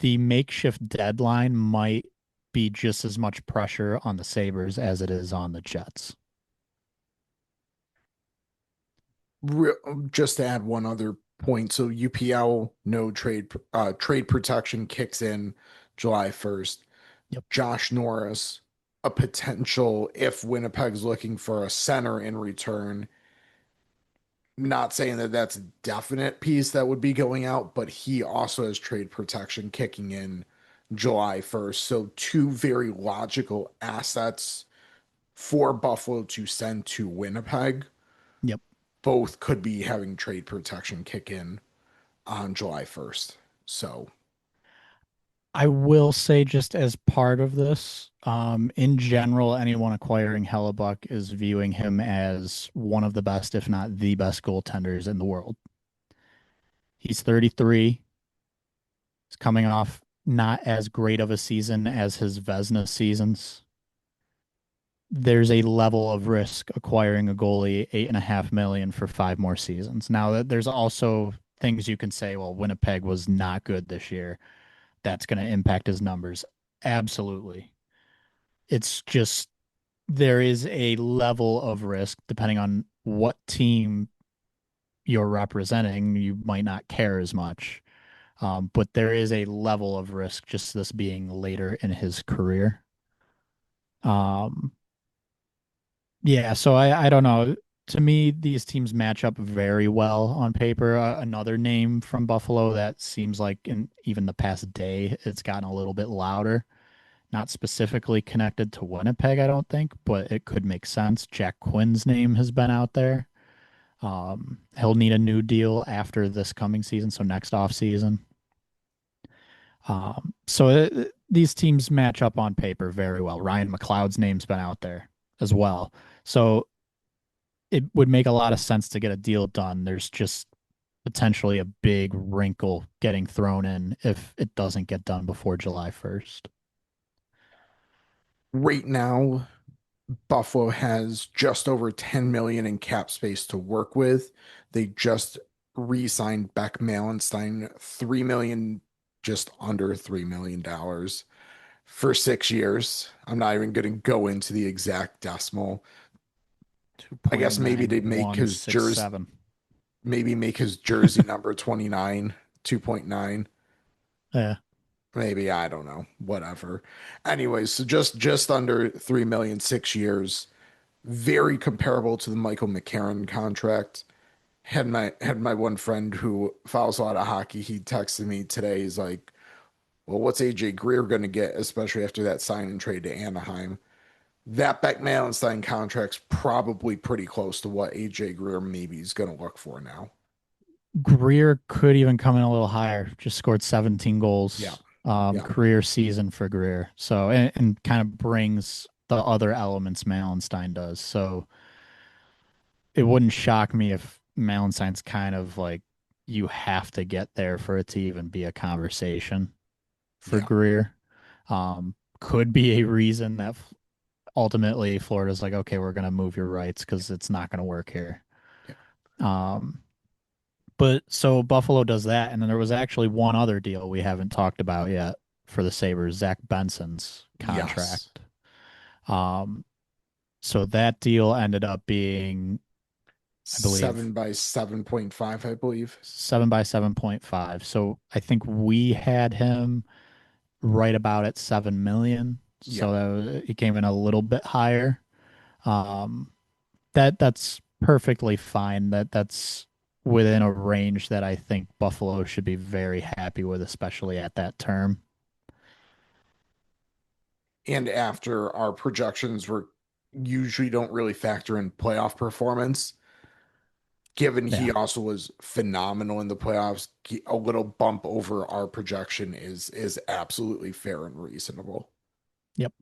the makeshift deadline might be just as much pressure on the Sabres as it is on the Jets. Re just to add one other point, so UPL no trade protection kicks in July 1st. Yep. Josh Norris, a potential if Winnipeg's looking for a center in return. Not saying that that's a definite piece that would be going out, but he also has trade protection kicking in July 1st. So two very logical assets for Buffalo to send to Winnipeg. Yep. both could be having trade protection kick in on July 1st. So I will say, just as part of this, in general, anyone acquiring Hellebuck is viewing him as one of the best, if not the best goaltenders in the world. He's 33. He's coming off not as great of a season as his Vezina seasons. There's a level of risk acquiring a goalie 8.5 million for 5 more seasons. Now that there's also things you can say, well, Winnipeg was not good this year. That's going to impact his numbers. Absolutely. It's just there is a level of risk depending on what team you're representing. You might not care as much, but there is a level of risk just this being later in his career. Um, yeah, so I don't know. To me, these teams match up very well on paper. Another name from Buffalo that seems like in even the past day, it's gotten a little bit louder. Not specifically connected to Winnipeg, I don't think, but it could make sense. Jack Quinn's name has been out there. He'll need a new deal after this coming season, so next off season. These teams match up on paper very well. Ryan McLeod's name's been out there as well. So it would make a lot of sense to get a deal done. There's just potentially a big wrinkle getting thrown in if it doesn't get done before July 1st. right now, Buffalo has just over 10 million in cap space to work with. They just re-signed Beck Malenstein 3 million, just under $3 million for 6 years. I'm not even going to go into the exact decimal. I guess maybe they make his jersey, 2.9167. maybe make his jersey number 29, 2.9. Yeah. Maybe, I don't know, whatever. Anyways, so just under 3 million, 6 years, very comparable to the Michael McCarron contract. Had my one friend who follows a lot of hockey. He texted me today. He's like, "Well, what's AJ Greer going to get, especially after that sign and trade to Anaheim?" That Beck Malenstein contract's probably pretty close to what AJ Greer maybe is going to look for now. Greer could even come in a little higher. Just scored 17 Yeah, goals, yeah, career season for Greer. So, and kind of brings the other elements Malenstein does. So it wouldn't shock me if Malenstein's kind of like you have to get there for it to even be a conversation for yeah, Greer. Could be a reason that ultimately Florida's like, okay, we're going to move your rights because it's not going to work here. yeah. Um, But so Buffalo does that, and then there was actually one other deal we haven't talked about yet for the Sabres, Zach Benson's Yes. contract. Um, so that deal ended up being, I believe, 7 by 7.5, I believe. 7 by 7.5. So I think we had him right about at 7 million. Yeah. So he came in a little bit higher. Um, that's perfectly fine. That's within a range that I think Buffalo should be very happy with, especially at that term. And after our projections were usually don't really factor in playoff performance, given he Yeah. also was phenomenal in the playoffs, a little bump over our projection is absolutely fair and reasonable. Yep.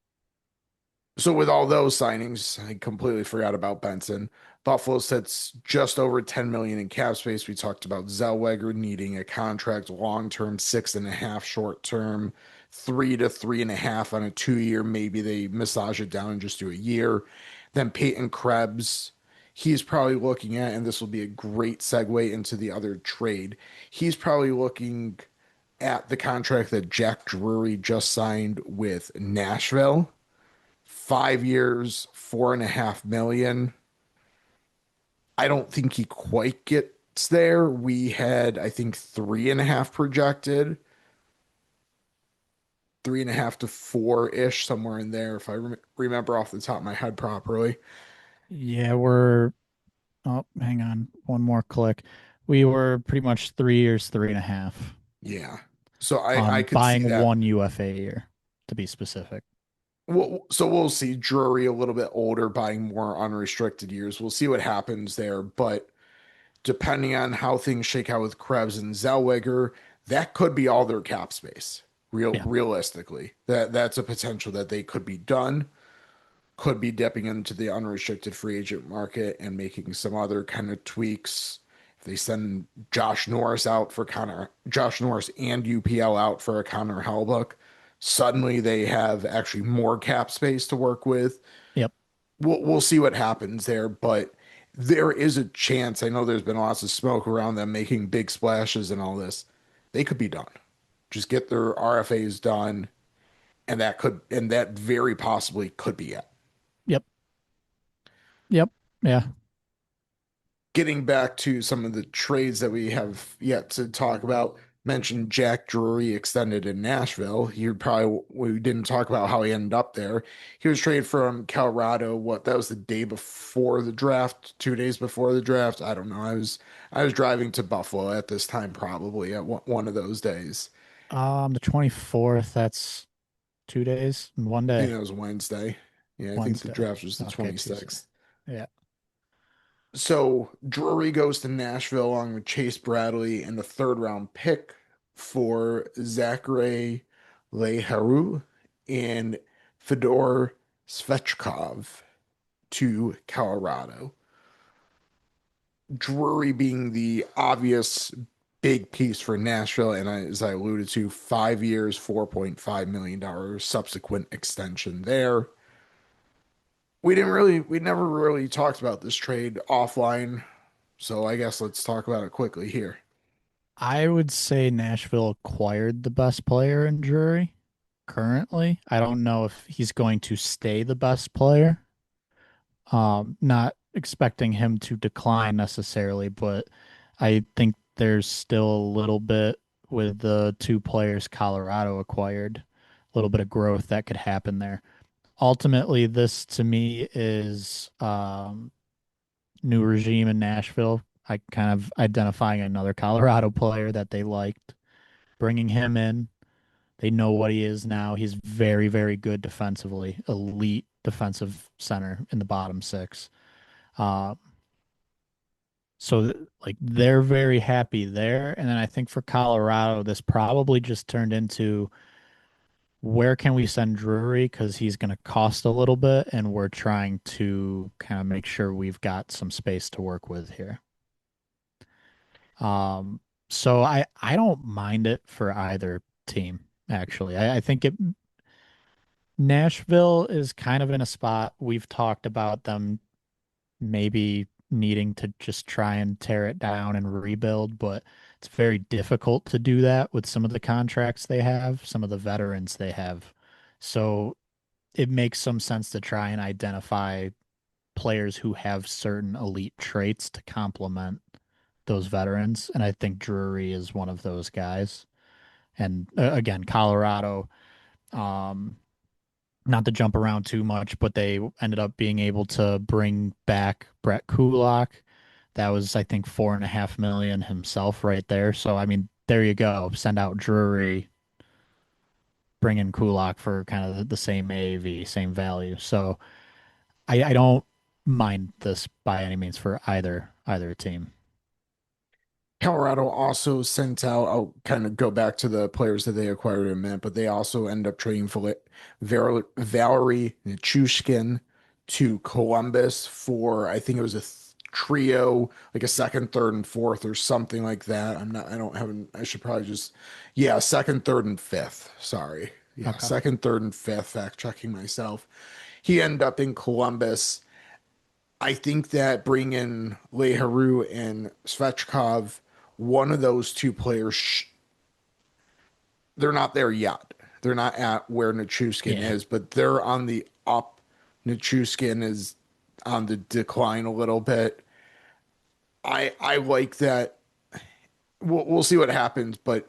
So with all those signings, I completely forgot about Benson. Buffalo sits just over 10 million in cap space. We talked about Zellweger needing a contract long term, 6.5 short term, 3 to 3.5 on a 2 year. Maybe they massage it down and just do a year. Then Peyton Krebs, he's probably looking at, and this will be a great segue into the other trade. He's probably looking at the contract that Jack Drury just signed with Nashville. 5 years, 4.5 million. I don't think he quite gets there. We had, I think, 3.5 projected, 3.5 to 4 ish, somewhere in there, if I remember off the top of my head properly. Yeah, we're oh, hang on. One more click. We were pretty much 3 years, 3.5 Yeah. So I on could see buying that. one UFA year, to be specific. So we'll see Drury a little bit older, buying more unrestricted years. We'll see what happens there. But depending on how things shake out with Krebs and Zellweger, that could be all their cap space. Yeah. Realistically, that's a potential that they could be done. Could be dipping into the unrestricted free agent market and making some other kind of tweaks. If they send Josh Norris and UPL out for a Connor Hellbuck, suddenly they have actually more cap space to work with. Yep. We'll see what happens there, but there is a chance. I know there's been lots of smoke around them making big splashes and all this. They could be done. Just get their RFAs done, and that very possibly could be it. Yep. Yep. Yeah. Getting back to some of the trades that we have yet to talk about, mentioned Jack Drury extended in Nashville. We didn't talk about how he ended up there. He was traded from Colorado. What, that was the day before the draft, 2 days before the draft. I don't know. I was driving to Buffalo at this time, probably at one of those days. The 24th, that's 2 days and one I think day. that was Wednesday. Yeah, I think the Wednesday. draft was the Okay, Tuesday. 26th. Yeah. So Drury goes to Nashville along with Chase Bradley and the third round pick for Zachary Leharu and Fedor Svechkov to Colorado. Drury being the obvious big piece for Nashville, and as I alluded to, 5 years, $4.5 million subsequent extension there. We never really talked about this trade offline, so I guess let's talk about it quickly here. I would say Nashville acquired the best player in Drury currently. I don't know if he's going to stay the best player. Not expecting him to decline necessarily, but I think there's still a little bit with the two players Colorado acquired, a little bit of growth that could happen there. Ultimately, this to me is new regime in Nashville. I kind of identifying another Colorado player that they liked, bringing him in. They know what he is now. He's very, very good defensively, elite defensive center in the bottom six. Uh, like they're very happy there. And then I think for Colorado, this probably just turned into where can we send Drury because he's going to cost a little bit, and we're trying to kind of make sure we've got some space to work with here. Um, so I don't mind it for either team actually. I think it Nashville is kind of in a spot we've talked about them maybe needing to just try and tear it down and rebuild, but it's very difficult to do that with some of the contracts they have, some of the veterans they have. So it makes some sense to try and identify players who have certain elite traits to complement those veterans. And I think Drury is one of those guys. And again, Colorado, um, not to jump around too much, but they ended up being able to bring back Brett Kulak. That was, I think, 4.5 million himself right there. So, I mean, there you go. Send out Drury, bring in Kulak for kind of the same AAV, same value. So, I don't mind this by any means for either team. Colorado also sent out, I'll kind of go back to the players that they acquired in a minute, but they also end up trading for Valerie Nichushkin to Columbus for, I think it was trio, like a second, third, and fourth or something like that. I don't have, I should probably just, yeah, second, third, and fifth. Sorry. Yeah, Okay. second, third, and fifth, fact checking myself. He ended up in Columbus. I think that bringing in Leharu and Svechkov, one of those two players, they're not there yet. They're not at where Nichushkin Yeah. is, but they're on the up. Nichushkin is on the decline a little bit. I like that. We'll see what happens, but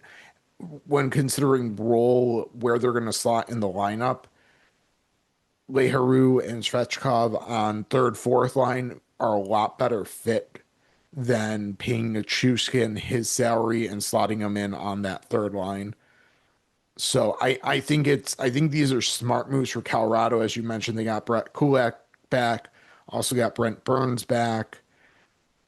when considering role where they're going to slot in the lineup, Leharu and Svechkov on third, fourth line are a lot better fit than paying Nichushkin his salary and slotting him in on that third line. So I think these are smart moves for Colorado. As you mentioned, they got Brett Kulak back, also got Brent Burns back.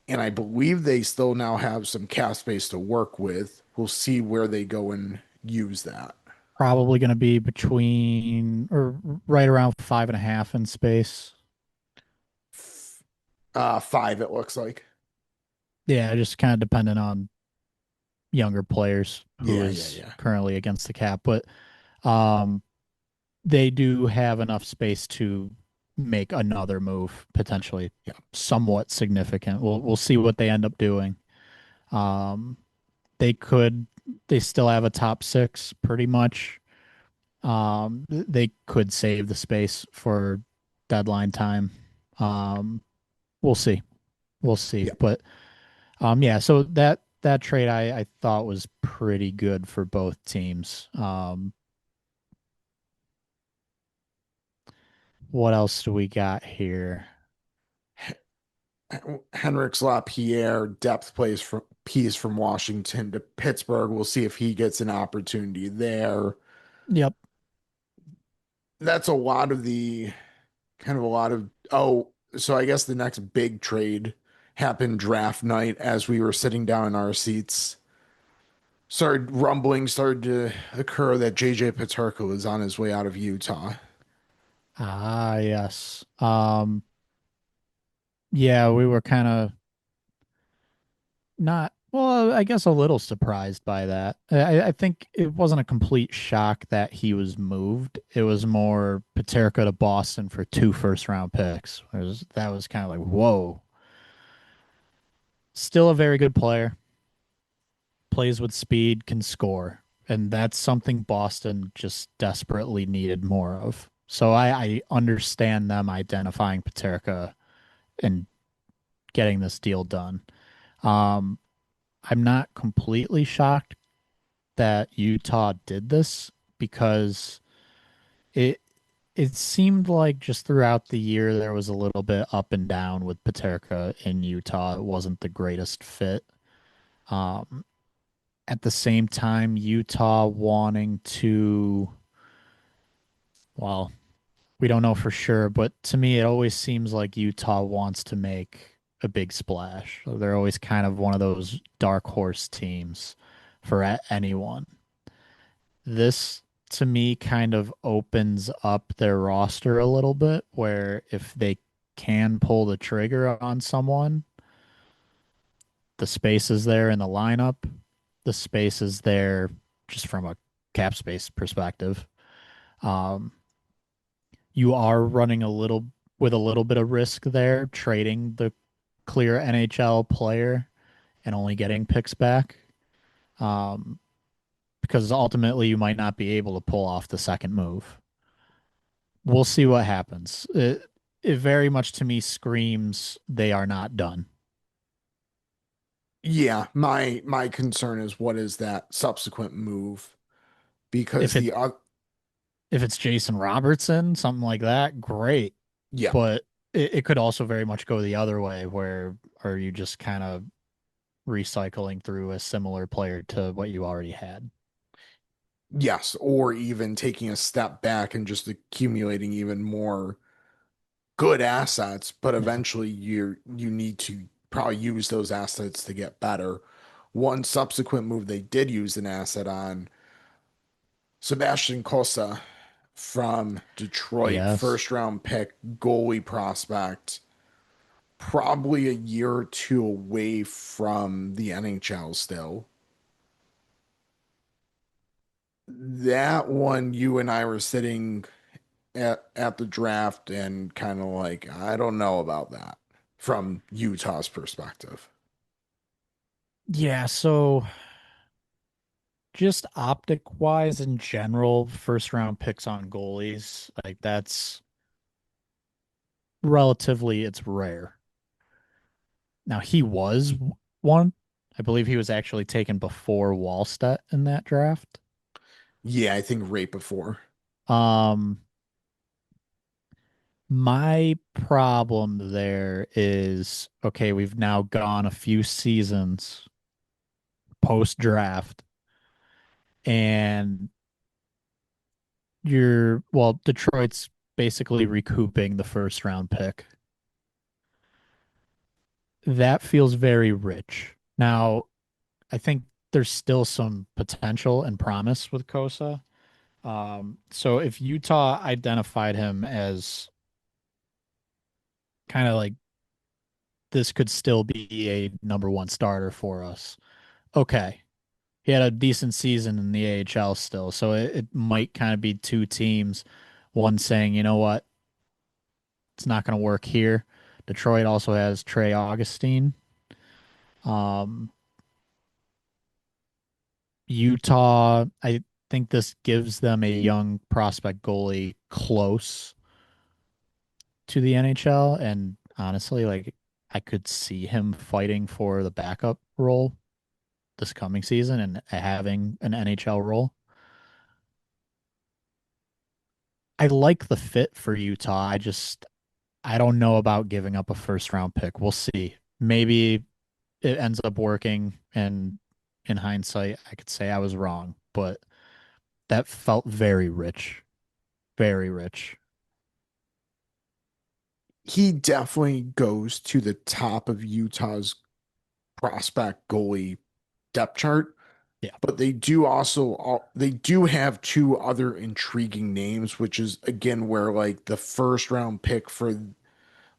And I believe they still now have some cap space to work with. We'll see where they go and use that. Probably going to be between or right around 5.5 in space. Five, it looks like. Yeah, just kind of dependent on younger players who Yeah, yeah, is yeah. currently against the cap, but um, they do have enough space to make another move potentially Yeah. somewhat significant. We'll see what they end up doing. Um, they could they still have a top six pretty much. They could save the space for deadline time. Um, we'll see. We'll see. Yeah. But yeah, so that trade I thought was pretty good for both teams. What else do we got here? Henrik Lapierre, depth plays from piece from Washington to Pittsburgh. We'll see if he gets an opportunity there. Yep. That's a lot of the kind of a lot of so I guess the next big trade happened draft night as we were sitting down in our seats. Started to occur that JJ Peterka was on his way out of Utah. Ah, yes. Yeah, we were kind of not, well, I guess a little surprised by that. I think it wasn't a complete shock that he was moved. It was more Paterka to Boston for 2 first-round picks. That was kind of like, whoa. Still a very good player, plays with speed, can score. And that's something Boston just desperately needed more of. So I understand them identifying Paterka and getting this deal done. Um, I'm not completely shocked that Utah did this because it it seemed like just throughout the year there was a little bit up and down with Paterka in Utah. It wasn't the greatest fit. Um, at the same time, Utah wanting to, well, we don't know for sure, but to me, it always seems like Utah wants to make a big splash. They're always kind of one of those dark horse teams for anyone. This to me kind of opens up their roster a little bit where if they can pull the trigger on someone, the space is there in the lineup, the space is there just from a cap space perspective. Um, you are running a little with a little bit of risk there, trading the clear NHL player and only getting picks back. Um, because ultimately you might not be able to pull off the second move. We'll see what happens. It very much to me screams they are not done. Yeah, my concern is what is that subsequent move because If it the if it's Jason Robertson, something like that, great. yeah, But it could also very much go the other way where are you just kind of recycling through a similar player to what you already had. yes, or even taking a step back and just accumulating even more good assets, but eventually you need to probably use those assets to get better. One subsequent move they did use an asset on Sebastian Costa from Detroit, Yes. first round pick, goalie prospect, probably a year or two away from the NHL still. That one, you and I were sitting at the draft and kind of like, I don't know about that from Utah's perspective. Yeah, so just optic wise in general, first round picks on goalies, like that's relatively it's rare. Now he was one. I believe he was actually taken before Wallstedt in that draft. Yeah, I think right before. Um, my problem there is okay, we've now gone a few seasons post draft, and Detroit's basically recouping the first round pick. that feels very rich. Now, I think there's still some potential and promise with Kosa. So if Utah identified him as kind of like this could still be a number one starter for us, okay. He had a decent season in the AHL still, so it might kind of be two teams, one saying, you know what, it's not going to work here. Detroit also has Trey Augustine. Um, Utah, I think this gives them a young prospect goalie close to the NHL. And honestly, like I could see him fighting for the backup role this coming season and having an NHL role. I like the fit for Utah. I don't know about giving up a first round pick. We'll see. Maybe it ends up working and in hindsight I could say I was wrong, but that felt very rich. Very rich. He definitely goes to the top of Utah's prospect goalie depth chart, Yeah. but they do have two other intriguing names, which is again where like the first round pick for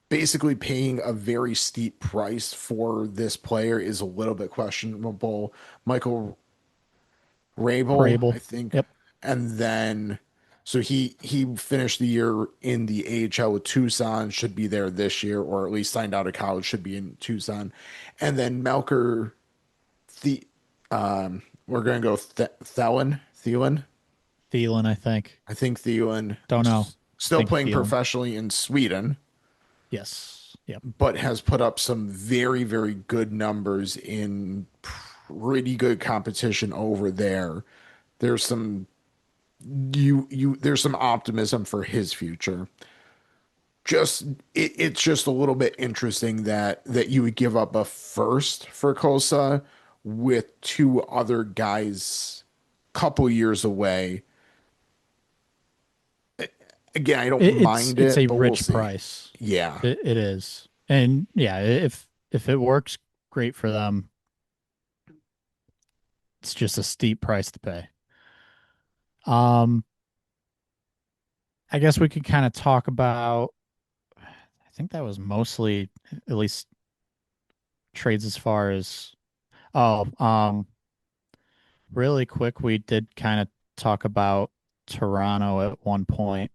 basically paying a very steep price for this player is a little bit questionable. Michael Rabel, I Vrabel. think, Yep. and then so he finished the year in the AHL with Tucson, should be there this year, or at least signed out of college, should be in Tucson, and then Melker the we're gonna go Thielen. Thielen, I think. I think Thielen Don't know. still Think playing Thielen. professionally in Sweden, Yes. Yep. but has put up some very, very good numbers in pretty good competition over there. There's some there's some optimism for his future. Just it's just a little bit interesting that you would give up a first for Kosa with two other guys couple years away. Again, I don't mind It's it, a but we'll rich see. price. Yeah. It is. And yeah, if it works, great for them. It's just a steep price to pay. Um, I guess we could kind of talk about I think that was mostly at least trades as far as oh, really quick, we did kind of talk about Toronto at one point.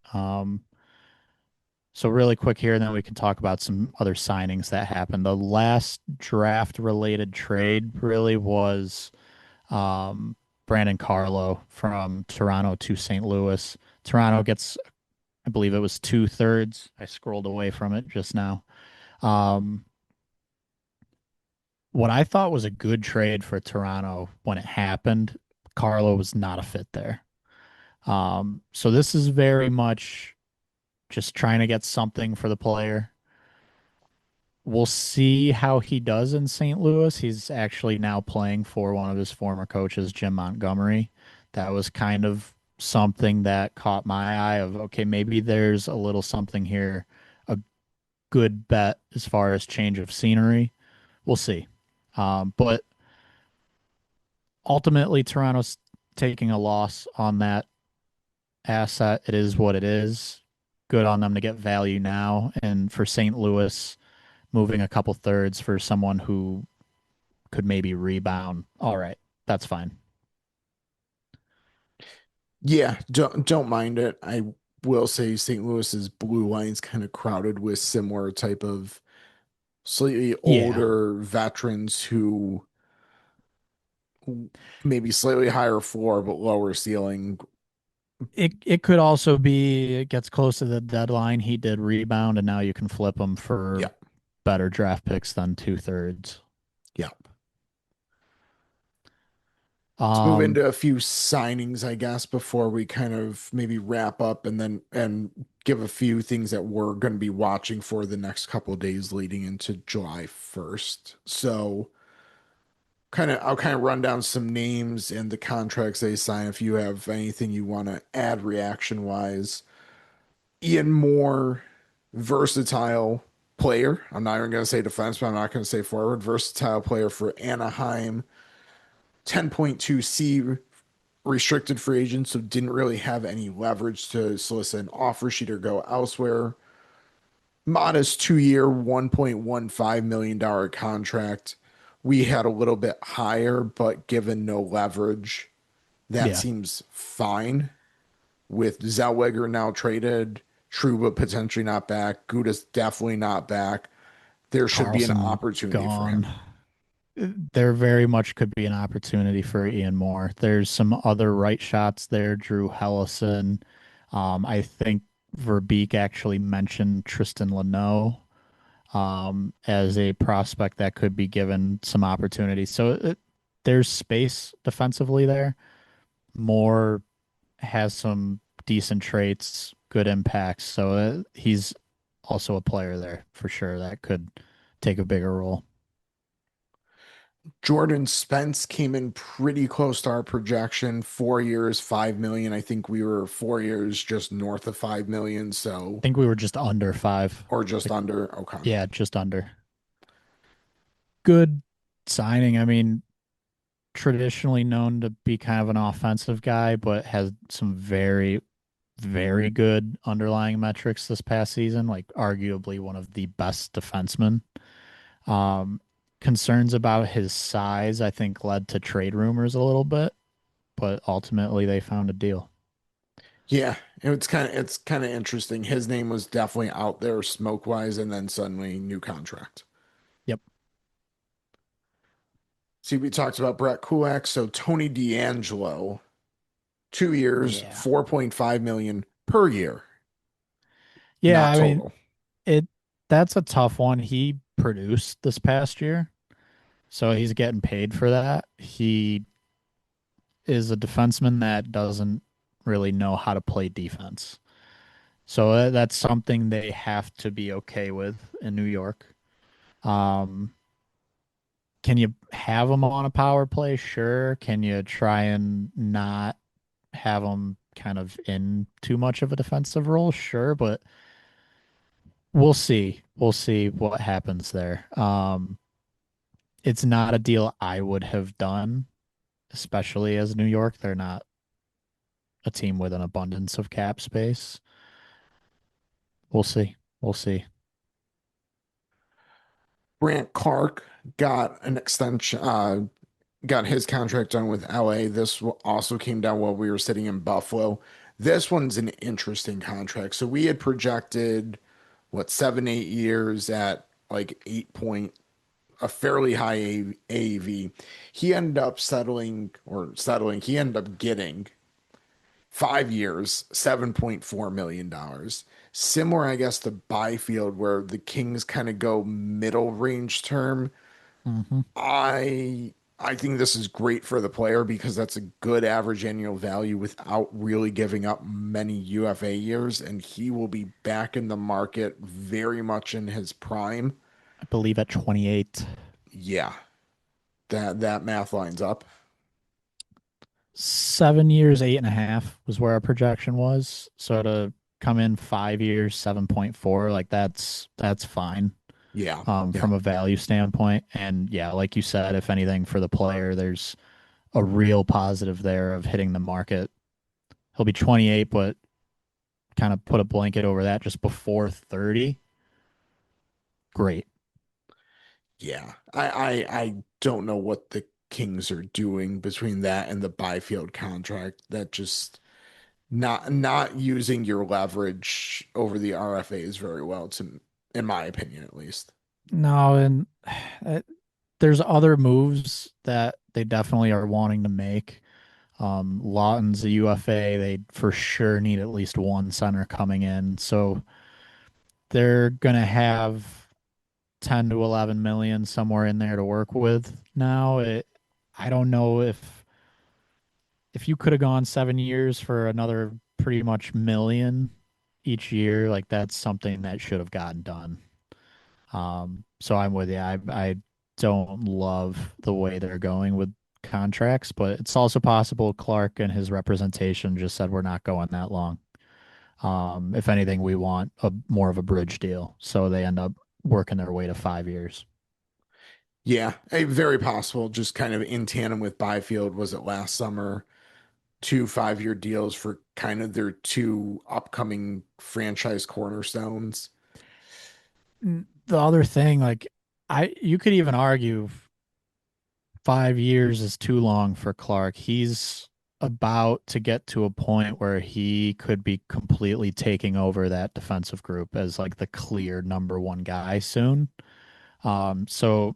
So really quick here, and then we can talk about some other signings that happened. The last draft related trade really was um, Brandon Carlo from Toronto to St. Louis. Toronto gets, I believe it was two-thirds. I scrolled away from it just now. Um, what I thought was a good trade for Toronto when it happened, Carlo was not a fit there. So this is very much just trying to get something for the player. We'll see how he does in St. Louis. He's actually now playing for one of his former coaches, Jim Montgomery. That was kind of something that caught my eye of, okay, maybe there's a little something here, a good bet as far as change of scenery. We'll see. But ultimately, Toronto's taking a loss on that asset. It is what it is. Good on them to get value now. And for St. Louis, moving a couple thirds for someone who could maybe rebound. All right, that's fine. Yeah, don't mind it. I will say St. Louis's blue line's kind of crowded with similar type of slightly Yeah. older veterans who maybe slightly higher floor but lower ceiling. It could also be it gets close to the deadline. He did rebound, and now you can flip him for Yeah, better draft picks than two-thirds. yeah. Let's move Um, into a few signings, I guess, before we kind of maybe wrap up and give a few things that we're going to be watching for the next couple of days leading into July 1st. So I'll kind of run down some names and the contracts they sign if you have anything you want to add reaction wise. Ian Moore, versatile. player. I'm not even going to say defenseman. I'm not going to say forward. Versatile player for Anaheim. 10.2C restricted free agent, so didn't really have any leverage to solicit an offer sheet or go elsewhere. Modest 2 year, $1.15 million contract. We had a little bit higher, but given no leverage, that Yeah. seems fine. With Zellweger now traded, Trouba potentially not back, Gudas definitely not back. There should be an Carlson opportunity for gone. him. There very much could be an opportunity for Ian Moore. There's some other right shots there. Drew Hellison. I think Verbeek actually mentioned Tristan Leno as a prospect that could be given some opportunities. So there's space defensively there. Moore has some decent traits, good impacts. So he's also a player there for sure that could take a bigger role. Jordan Spence came in pretty close to our projection. 4 years, 5 million. I think we were 4 years just north of 5 million. I So, think we were just under five. or just Like, under. Okay. yeah, just under. Good signing. I mean, traditionally known to be kind of an offensive guy, but has some very, very good underlying metrics this past season, like arguably one of the best defensemen. Um, Concerns about his size, I think, led to trade rumors a little bit, but ultimately they found a deal. Yeah, it's kind of interesting. His name was definitely out there smoke wise, and then suddenly new contract. Yep. See, we talked about Brett Kulak, so Tony D'Angelo, 2 years, Yeah. 4.5 million per year, Yeah, not I mean, total. it that's a tough one. He produced this past year, so he's getting paid for that. He is a defenseman that doesn't really know how to play defense. So that's something they have to be okay with in New York. Um, can you have him on a power play? Sure. Can you try and not have him kind of in too much of a defensive role? Sure, but we'll see. We'll see what happens there. It's not a deal I would have done, especially as New York. They're not a team with an abundance of cap space. We'll see. We'll see. Brant Clark got an extension, got his contract done with LA. This also came down while we were sitting in Buffalo. This one's an interesting contract. So we had projected what 7, 8 years at like 8 point, a fairly high AAV. He ended up settling. He ended up getting 5 years, $7.4 million. Similar, I guess, to Byfield, where the Kings kind of go middle range term. Hmm. I think this is great for the player because that's a good average annual value without really giving up many UFA years, and he will be back in the market very much in his prime. I believe at 28. Yeah, that math lines up. 7 years, 8.5 was where our projection was. So to come in 5 years, 7.4, like that's fine Yeah, yeah, from a value standpoint. And yeah, like you said, if anything for the player, there's a real positive there of hitting the market. He'll be 28, but kind of put a blanket over that just before 30. Great. yeah. I don't know what the Kings are doing between that and the Byfield contract. That just not using your leverage over the RFAs very well, to in my opinion at least. No, and uh, there's other moves that they definitely are wanting to make. Lawton's a UFA. They for sure need at least one center coming in. So they're gonna have 10 to 11 million somewhere in there to work with now. I don't know if you could have gone 7 years for another pretty much million each year, like that's something that should have gotten done. So I'm with you. I don't love the way they're going with contracts, but it's also possible Clark and his representation just said we're not going that long. If anything, we want a more of a bridge deal. So they end up working their way to 5 years. Yeah, very possible. Just kind of in tandem with Byfield, was it last summer? Two 5-year deals for kind of their two upcoming franchise cornerstones. The other thing, like you could even argue 5 years is too long for Clark. He's about to get to a point where he could be completely taking over that defensive group as like the clear number one guy soon. So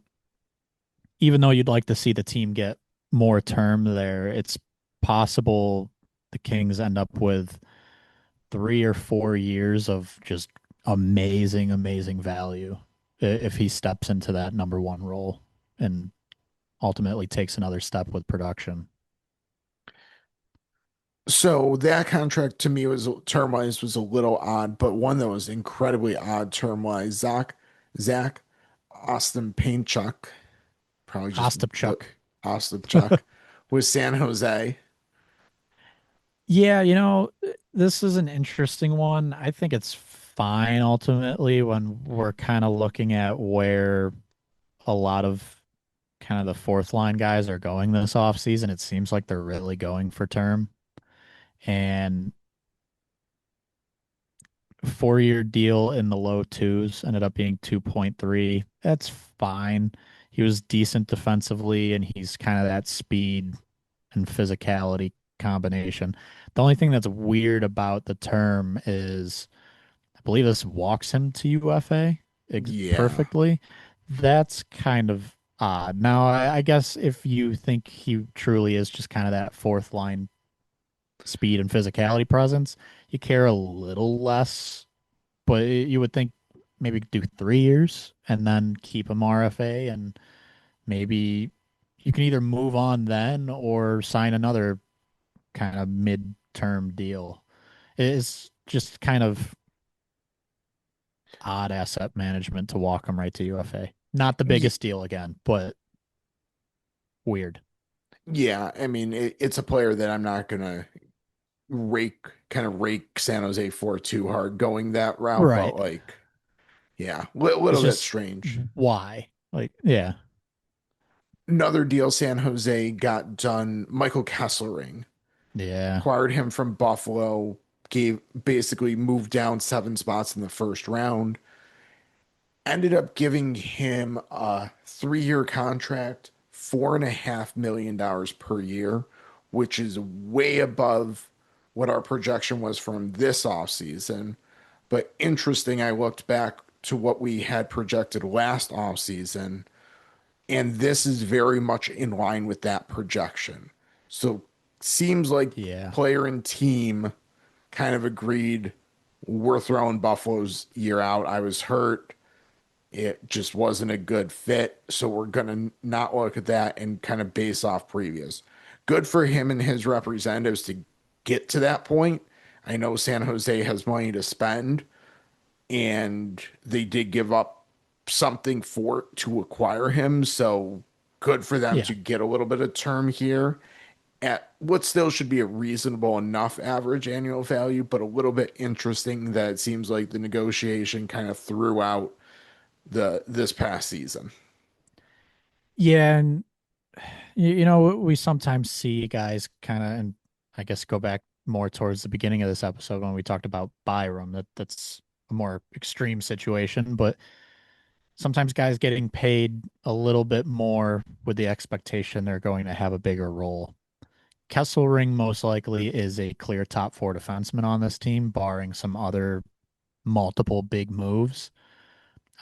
even though you'd like to see the team get more term there, it's possible the Kings end up with 3 or 4 years of just amazing, amazing value if he steps into that number one role and ultimately takes another step with production. So that contract to me was term wise was a little odd, but one that was incredibly odd term wise. Zach Austin Painchuk, probably just Ostapchuk. Austin Chuck with San Jose. Yeah, this is an interesting one. I think it's fine ultimately when we're kind of looking at where a lot of kind of the fourth line guys are going this offseason. It seems like they're really going for term. And 4 year deal in the low twos ended up being 2.3. That's fine. He was decent defensively, and he's kind of that speed and physicality combination. The only thing that's weird about the term is I believe this walks him to UFA Yeah. perfectly. That's kind of odd. Now, I guess if you think he truly is just kind of that fourth line speed and physicality presence, you care a little less, but you would think maybe do 3 years and then keep him RFA, and maybe you can either move on then or sign another kind of mid-term deal. It's just kind of odd asset management to walk him right to UFA. Not the Ye- biggest deal again, but weird. Yeah, I mean it's a player that I'm not gonna rake San Jose for too hard going that route, but Right. like yeah, It's little bit just strange. why? Like, yeah. Another deal San Jose got done, Michael Kesselring. Yeah. Acquired him from Buffalo, gave basically moved down 7 spots in the first round. Ended up giving him a 3-year contract, $4.5 million per year, which is way above what our projection was from this offseason. But interesting, I looked back to what we had projected last offseason, and this is very much in line with that projection. So seems like Yeah. player and team kind of agreed we're throwing Buffalo's year out. I was hurt. It just wasn't a good fit. So we're going to not look at that and kind of base off previous. Good for him and his representatives to get to that point. I know San Jose has money to spend, and they did give up something for to acquire him. So good for them Yeah. to get a little bit of term here at what still should be a reasonable enough average annual value, but a little bit interesting that it seems like the negotiation kind of threw out the this past season. Yeah, and we sometimes see guys kind of, and I guess go back more towards the beginning of this episode when we talked about Byram, that's a more extreme situation, but sometimes guys getting paid a little bit more with the expectation they're going to have a bigger role. Kesselring most likely is a clear top four defenseman on this team, barring some other multiple big moves.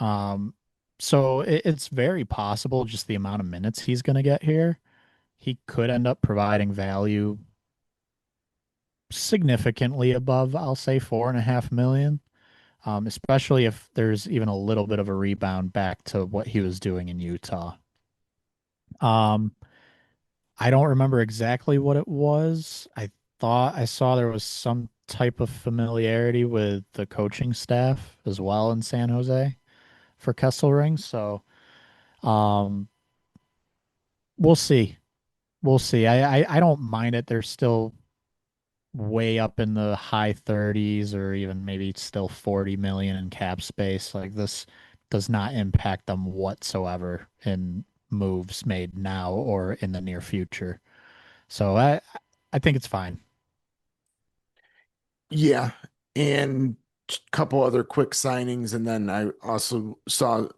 Um, so it's very possible just the amount of minutes he's going to get here. He could end up providing value significantly above, I'll say 4.5 million. Especially if there's even a little bit of a rebound back to what he was doing in Utah. Um, I don't remember exactly what it was. I thought I saw there was some type of familiarity with the coaching staff as well in San Jose for Kesselring. So, um, we'll see. We'll see. I don't mind it. They're still way up in the high 30s or even maybe still 40 million in cap space. Like this does not impact them whatsoever in moves made now or in the near future. So I think it's fine. Yeah, and a couple other quick signings, and then I also saw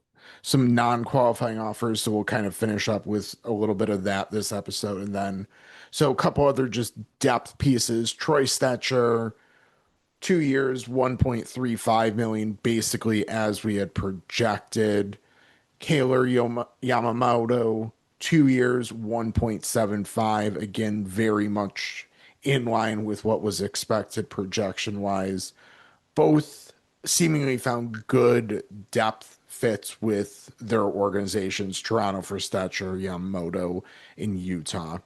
some non-qualifying offers, so we'll kind of finish up with a little bit of that this episode, and then so a couple other just depth pieces. Troy Stetcher, 2 years, 1.35 million, basically as we had projected. Yamamoto, 2 years, 1.75. Again, very much in line with what was expected projection wise. Both seemingly found good depth fits with their organizations. Toronto for Stetcher, Yamamoto in Utah.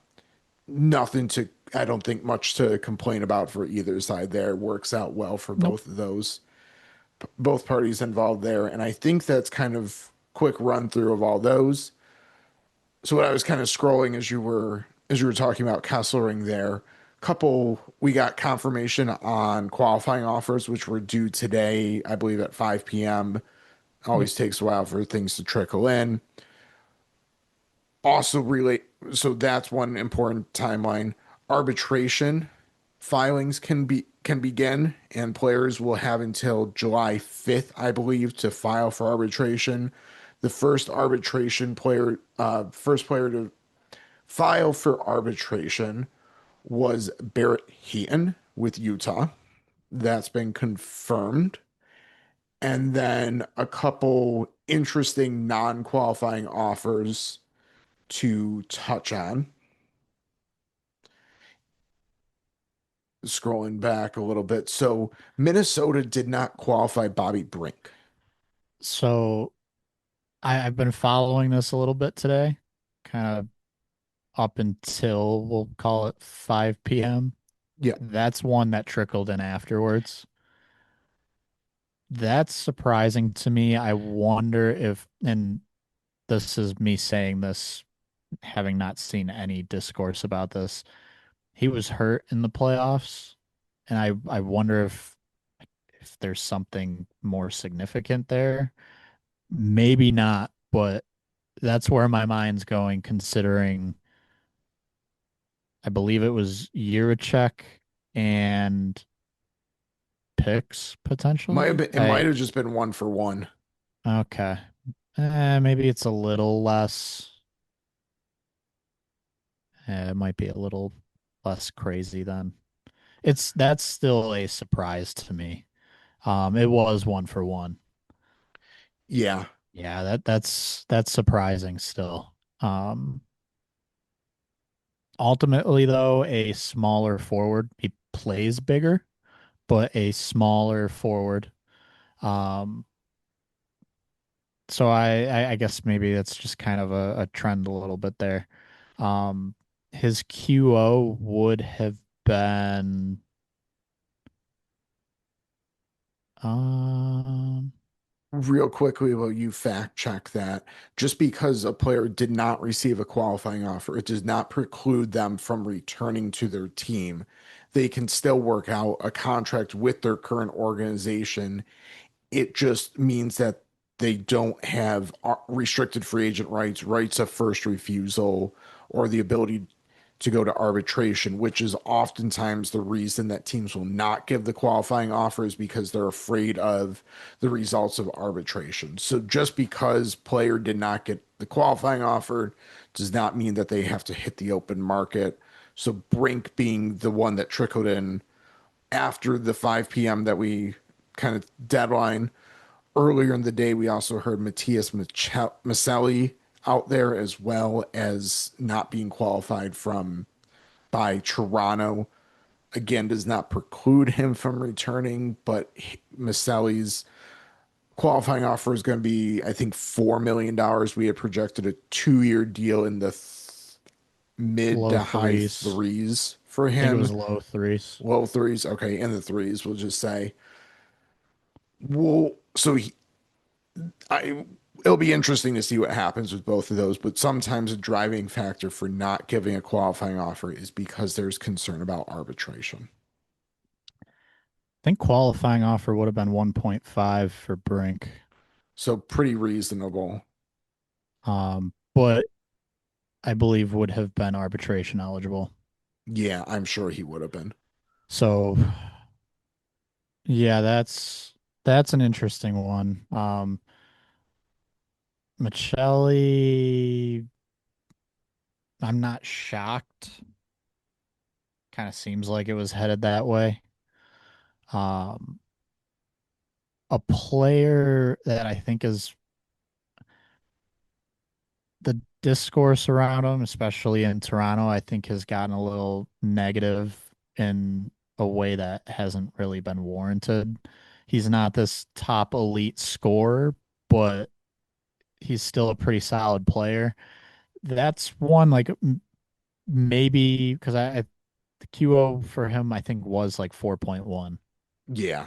Nothing to, I don't think, much to complain about for either side there. Works out well for Nope. both of those, both parties involved there. And I think that's kind of quick run through of all those. So what I was kind of scrolling as you were talking about Kesslering there, couple we got confirmation on qualifying offers which were due today, I believe at 5 p.m. Yep. Always takes a while for things to trickle in. Also relate, so that's one important timeline. Arbitration filings can begin, and players will have until July 5th, I believe, to file for arbitration. The first player to file for arbitration was Barrett Heaton with Utah. That's been confirmed. And then a couple interesting non-qualifying offers to touch on. Scrolling back a little bit. So Minnesota did not qualify Bobby Brink. So I've been following this a little bit today, kind of up until we'll call it 5 p.m. Yeah. That's one that trickled in afterwards. That's surprising to me. I wonder if, and this is me saying this, having not seen any discourse about this. He was hurt in the playoffs, and I wonder if there's something more significant there. Maybe not, but that's where my mind's going, considering I believe it was Juracek and picks potentially. It might have just been one for one. Okay. Maybe it's a little less. It might be a little less crazy then. That's still a surprise to me. It was one for one. Yeah. Yeah, that's surprising still. Ultimately though, a smaller forward, he plays bigger, but a smaller forward. Um, so I guess maybe that's just kind of a trend a little bit there. Um, his QO would have been um Real quickly, will you fact check that? Just because a player did not receive a qualifying offer, it does not preclude them from returning to their team. They can still work out a contract with their current organization. It just means that they don't have restricted free agent rights, rights of first refusal, or the ability to go to arbitration, which is oftentimes the reason that teams will not give the qualifying offers because they're afraid of the results of arbitration. So just because player did not get the qualifying offer does not mean that they have to hit the open market. So Brink being the one that trickled in after the 5 p.m. that we kind of deadline. Earlier in the day, we also heard Matthias Maselli out there as well as not being qualified from by Toronto. Again, does not preclude him from returning, but Maselli's qualifying offer is going to be, I think, $4 million. We had projected a 2 year deal in the mid low to high threes. threes for I think it was him. low threes. Low threes, okay, in the threes, we'll just say. Well, so I it'll be interesting to see what happens with both of those, but sometimes a driving factor for not giving a qualifying offer is because there's concern about arbitration. I think qualifying offer would have been 1.5 for Brink. So pretty reasonable. But I believe would have been arbitration eligible. Yeah, I'm sure he would have been. So yeah, that's an interesting one. Michelli, I'm not shocked. Kind of seems like it was headed that way. Um, a player that I think is the discourse around him, especially in Toronto, I think has gotten a little negative in a way that hasn't really been warranted. He's not this top elite scorer, but he's still a pretty solid player. That's one like maybe because the QO for him I think was like 4.1. Yeah.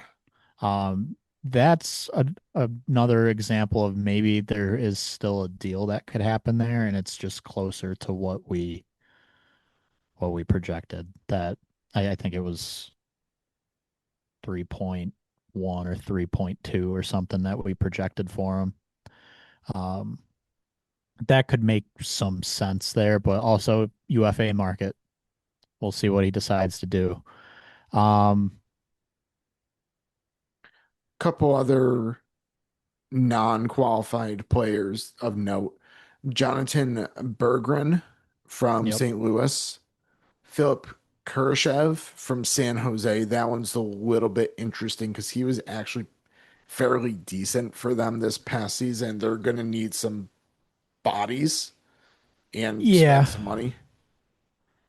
That's another example of maybe there is still a deal that could happen there, and it's just closer to what we projected. That I think it was 3.1 or 3.2 or something that we projected for him. Um, that could make some sense there, but also UFA market. We'll see what he decides to do. Um, Couple other non-qualified players of note. Jonathan Berggren from yep. St. Louis. Philip Kurashev from San Jose. That one's a little bit interesting because he was actually fairly decent for them this past season. They're going to need some bodies and spend Yeah. some money.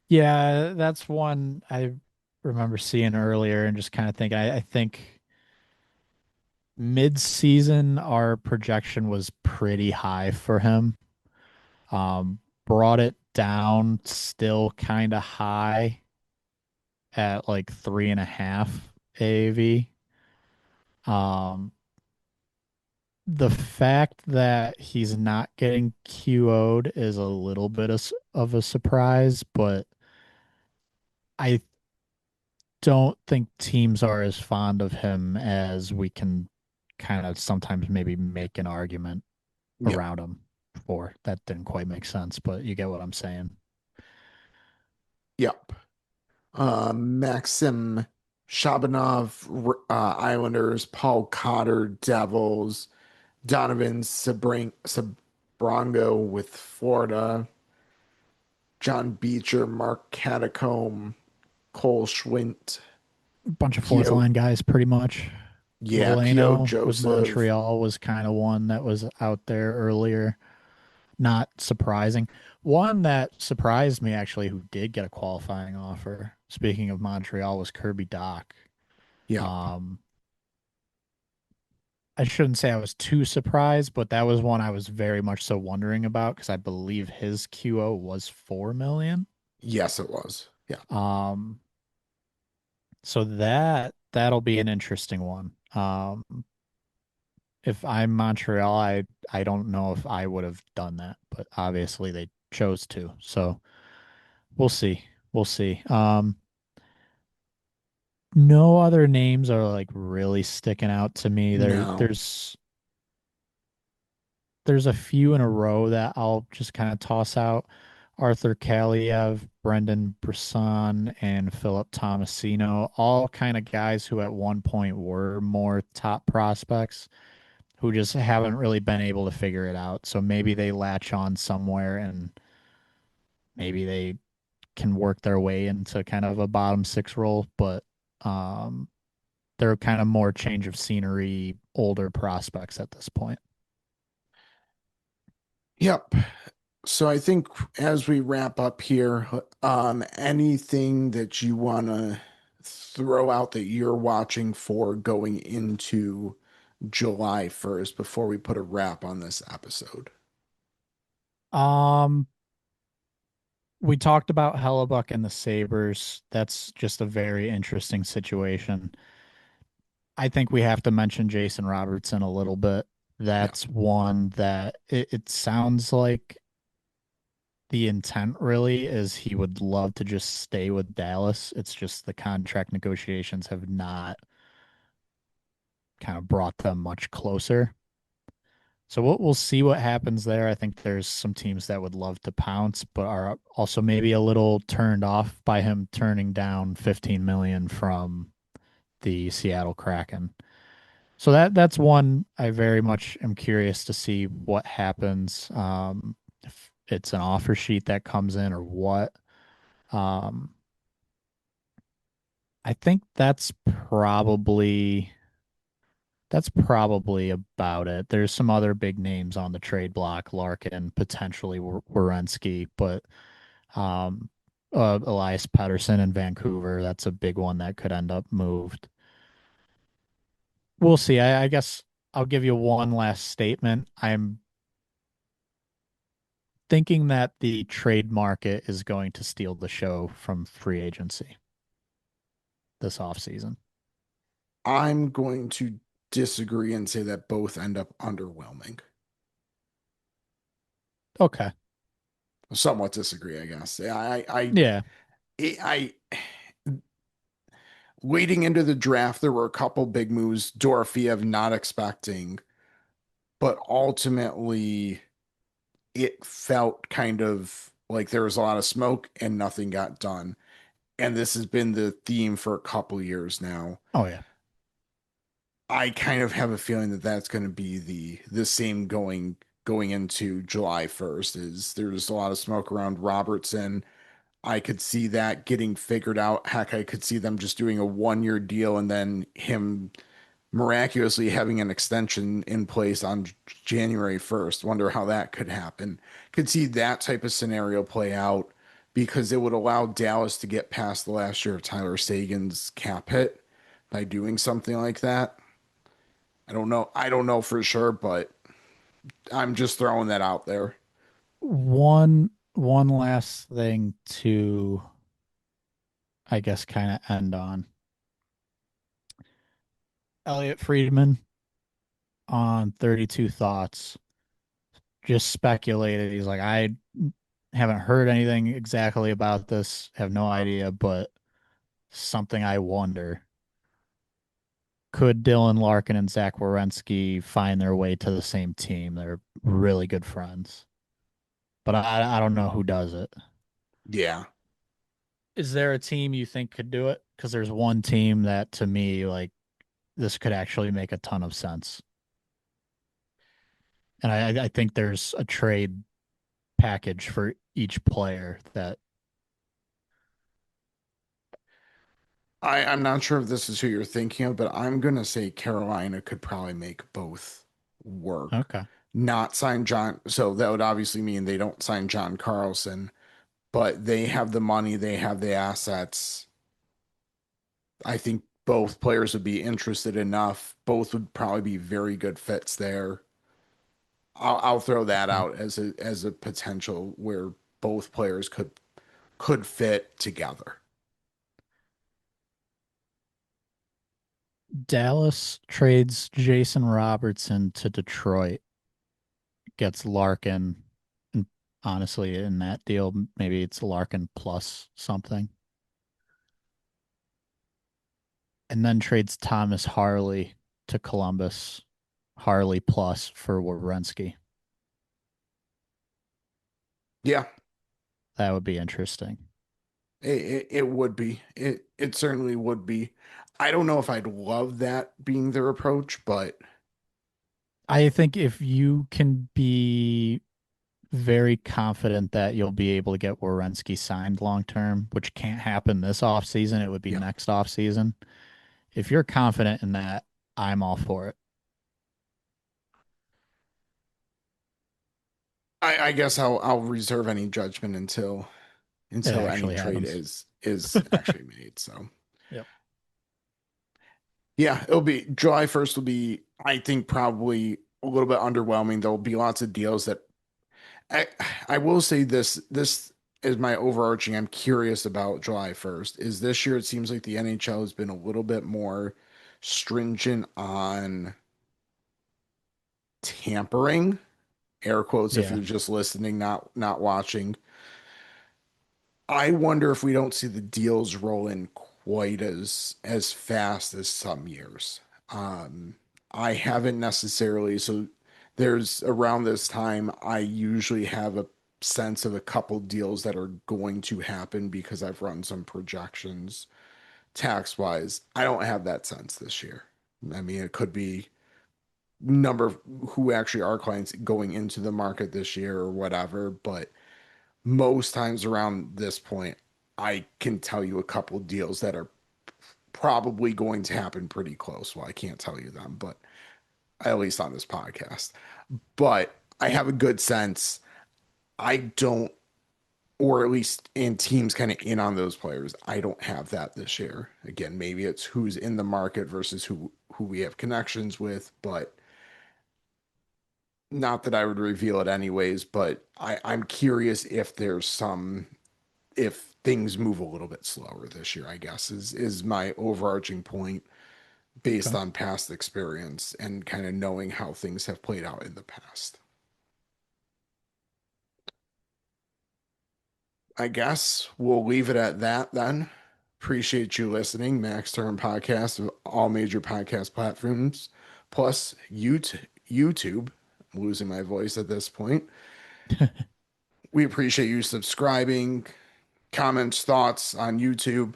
Yeah, that's one I remember seeing earlier and just kind of thinking, I think mid-season our projection was pretty high for him. Brought it down still kind of high at like 3.5 AAV. Um, the fact that he's not getting QO'd is a little bit of a surprise, but I don't think teams are as fond of him as we can kind of sometimes maybe make an argument Yep. around him for. That didn't quite make sense, but you get what I'm saying. Yep. Maxim Shabanov, Islanders, Paul Cotter, Devils, Donovan Sabrango with Florida, John Beecher, Mark Catacomb, Cole Schwint, A bunch of fourth Keo, line guys, pretty much. yeah, Keo Veleno with Joseph. Montreal was kind of one that was out there earlier. Not surprising. One that surprised me actually, who did get a qualifying offer, speaking of Montreal, was Kirby Doc. Yep. Um, I shouldn't say I was too surprised, but that was one I was very much so wondering about because I believe his QO was 4 million. Yes, it was. Yeah. Um, so that'll be an interesting one. If I'm Montreal, I don't know if I would have done that, but obviously they chose to. So we'll see. We'll see. No other names are like really sticking out to me. There No. there's a few in a row that I'll just kind of toss out. Arthur Kaliev, Brendan Brisson, and Philip Tomasino, all kind of guys who at one point were more top prospects who just haven't really been able to figure it out. So maybe they latch on somewhere and maybe they can work their way into kind of a bottom six role, but um, they're kind of more change of scenery, older prospects at this point. Yep. So I think as we wrap up here, anything that you want to throw out that you're watching for going into July 1st before we put a wrap on this episode? Um, we talked about Hellebuck and the Sabres. That's just a very interesting situation. I think we have to mention Jason Robertson a little bit. Yeah. That's one that it sounds like the intent really is he would love to just stay with Dallas. It's just the contract negotiations have not kind of brought them much closer. So we'll see what happens there. I think there's some teams that would love to pounce, but are also maybe a little turned off by him turning down 15 million from the Seattle Kraken. So that's one I very much am curious to see what happens. If it's an offer sheet that comes in or what. Um, I think that's probably about it. There's some other big names on the trade block, Larkin, potentially Werenski, but um, Elias Pettersson in Vancouver, that's a big one that could end up moved. We'll see. I guess I'll give you one last statement. I'm thinking that the trade market is going to steal the show from free agency this offseason. I'm going to disagree and say that both end up underwhelming. Okay. Somewhat disagree, I guess. Yeah. Wading into the draft, there were a couple big moves Dorofeev not expecting, but ultimately it felt kind of like there was a lot of smoke and nothing got done. And this has been the theme for a couple years now. Oh yeah. I kind of have a feeling that that's going to be the same going into July 1st. Is there's a lot of smoke around Robertson. I could see that getting figured out. Heck, I could see them just doing a 1 year deal and then him miraculously having an extension in place on January 1st. Wonder how that could happen. Could see that type of scenario play out because it would allow Dallas to get past the last year of Tyler Sagan's cap hit by doing something like that. I don't know. I don't know for sure, but I'm just throwing that out there. One last thing to I guess kind of end on. Elliot Friedman on 32 Thoughts just speculated. He's like, I haven't heard anything exactly about this, have no idea, but something I wonder. Could Dylan Larkin and Zach Werenski find their way to the same team? They're really good friends, but I don't know who does it. Yeah. Is there a team you think could do it? Because there's one team that to me, like, this could actually make a ton of sense. And I think there's a trade package for each player that, I'm not sure if this is who you're thinking of, but I'm gonna say Carolina could probably make both work. okay. Not sign John, so that would obviously mean they don't sign John Carlson, but they have the money, they have the assets. I think both players would be interested enough. Both would probably be very good fits there. I'll throw that Okay. out as a potential where both players could fit together. Dallas trades Jason Robertson to Detroit, gets Larkin, and honestly, in that deal, maybe it's Larkin plus something, and then trades Thomas Harley to Columbus, Harley plus for Werenski. Yeah, That would be interesting. it would be. It certainly would be. I don't know if I'd love that being their approach, but I think if you can be very confident that you'll be able to get Werenski signed long term, which can't happen this offseason, it would be yeah. next offseason. If you're confident in that, I'm all for it. I guess I'll reserve any judgment It until any actually trade happens. is actually made. So Yep. yeah, it'll be July 1st will be, I think, probably a little bit underwhelming. There'll be lots of deals that I I will say this is my overarching. I'm curious about July 1st. Is this year it seems like the NHL has been a little bit more stringent on tampering, air quotes if Yeah. you're just listening, not watching. I wonder if we don't see the deals roll in quite as fast as some years. Um, I haven't necessarily, so there's around this time, I usually have a sense of a couple deals that are going to happen because I've run some projections tax wise. I don't have that sense this year. I mean, it could be number of who actually are clients going into the market this year or whatever, but most times around this point, I can tell you a couple deals that are probably going to happen pretty close. Well, I can't tell you them, but at least on this podcast. But I have a good sense. I don't, or at least in teams kind of in on those players. I don't have that this year. Again, maybe it's who's in the market versus who we have connections with, but not that I would reveal it anyways. But I'm curious if there's some if things move a little bit slower this year, I guess is my overarching point based Okay. on past experience and kind of knowing how things have played out in the past. I guess we'll leave it at that then. Appreciate you listening. Max Turn Podcast of all major podcast platforms, plus YouTube. I'm losing my voice at this point. We appreciate you subscribing, comments, thoughts on YouTube.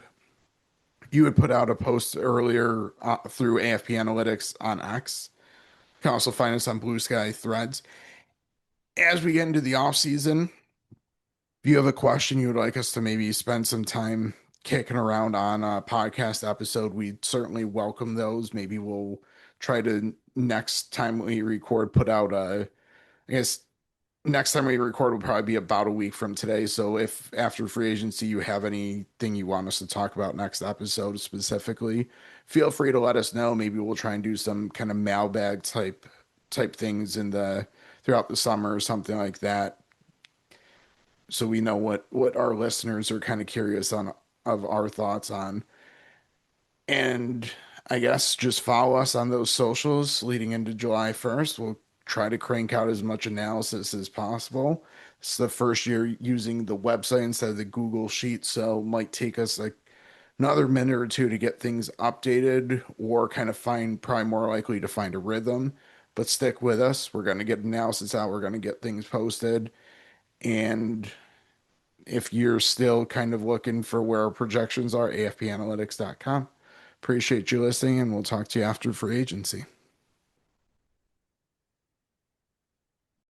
You had put out a post earlier through AFP Analytics on X. You can also find us on Blue Sky Threads. As we get into the off season, if you have a question you would like us to maybe spend some time kicking around on a podcast episode, we certainly welcome those. Maybe we'll try to next time we record put out a I guess next time we record will probably be about a week from today. So if after free agency you have anything you want us to talk about next episode specifically, feel free to let us know. Maybe we'll try and do some kind of mailbag type things in the throughout the summer or something like that. So we know what our listeners are kind of curious on of our thoughts on. And I guess just follow us on those socials leading into July 1st. We'll try to crank out as much analysis as possible. It's the first year using the website instead of the Google Sheet, so it might take us like another minute or two to get things updated or kind of find probably more likely to find a rhythm. But stick with us. We're going to get analysis out. We're going to get things posted. And if you're still kind of looking for where our projections are, afpanalytics.com. Appreciate you listening, and we'll talk to you after free agency.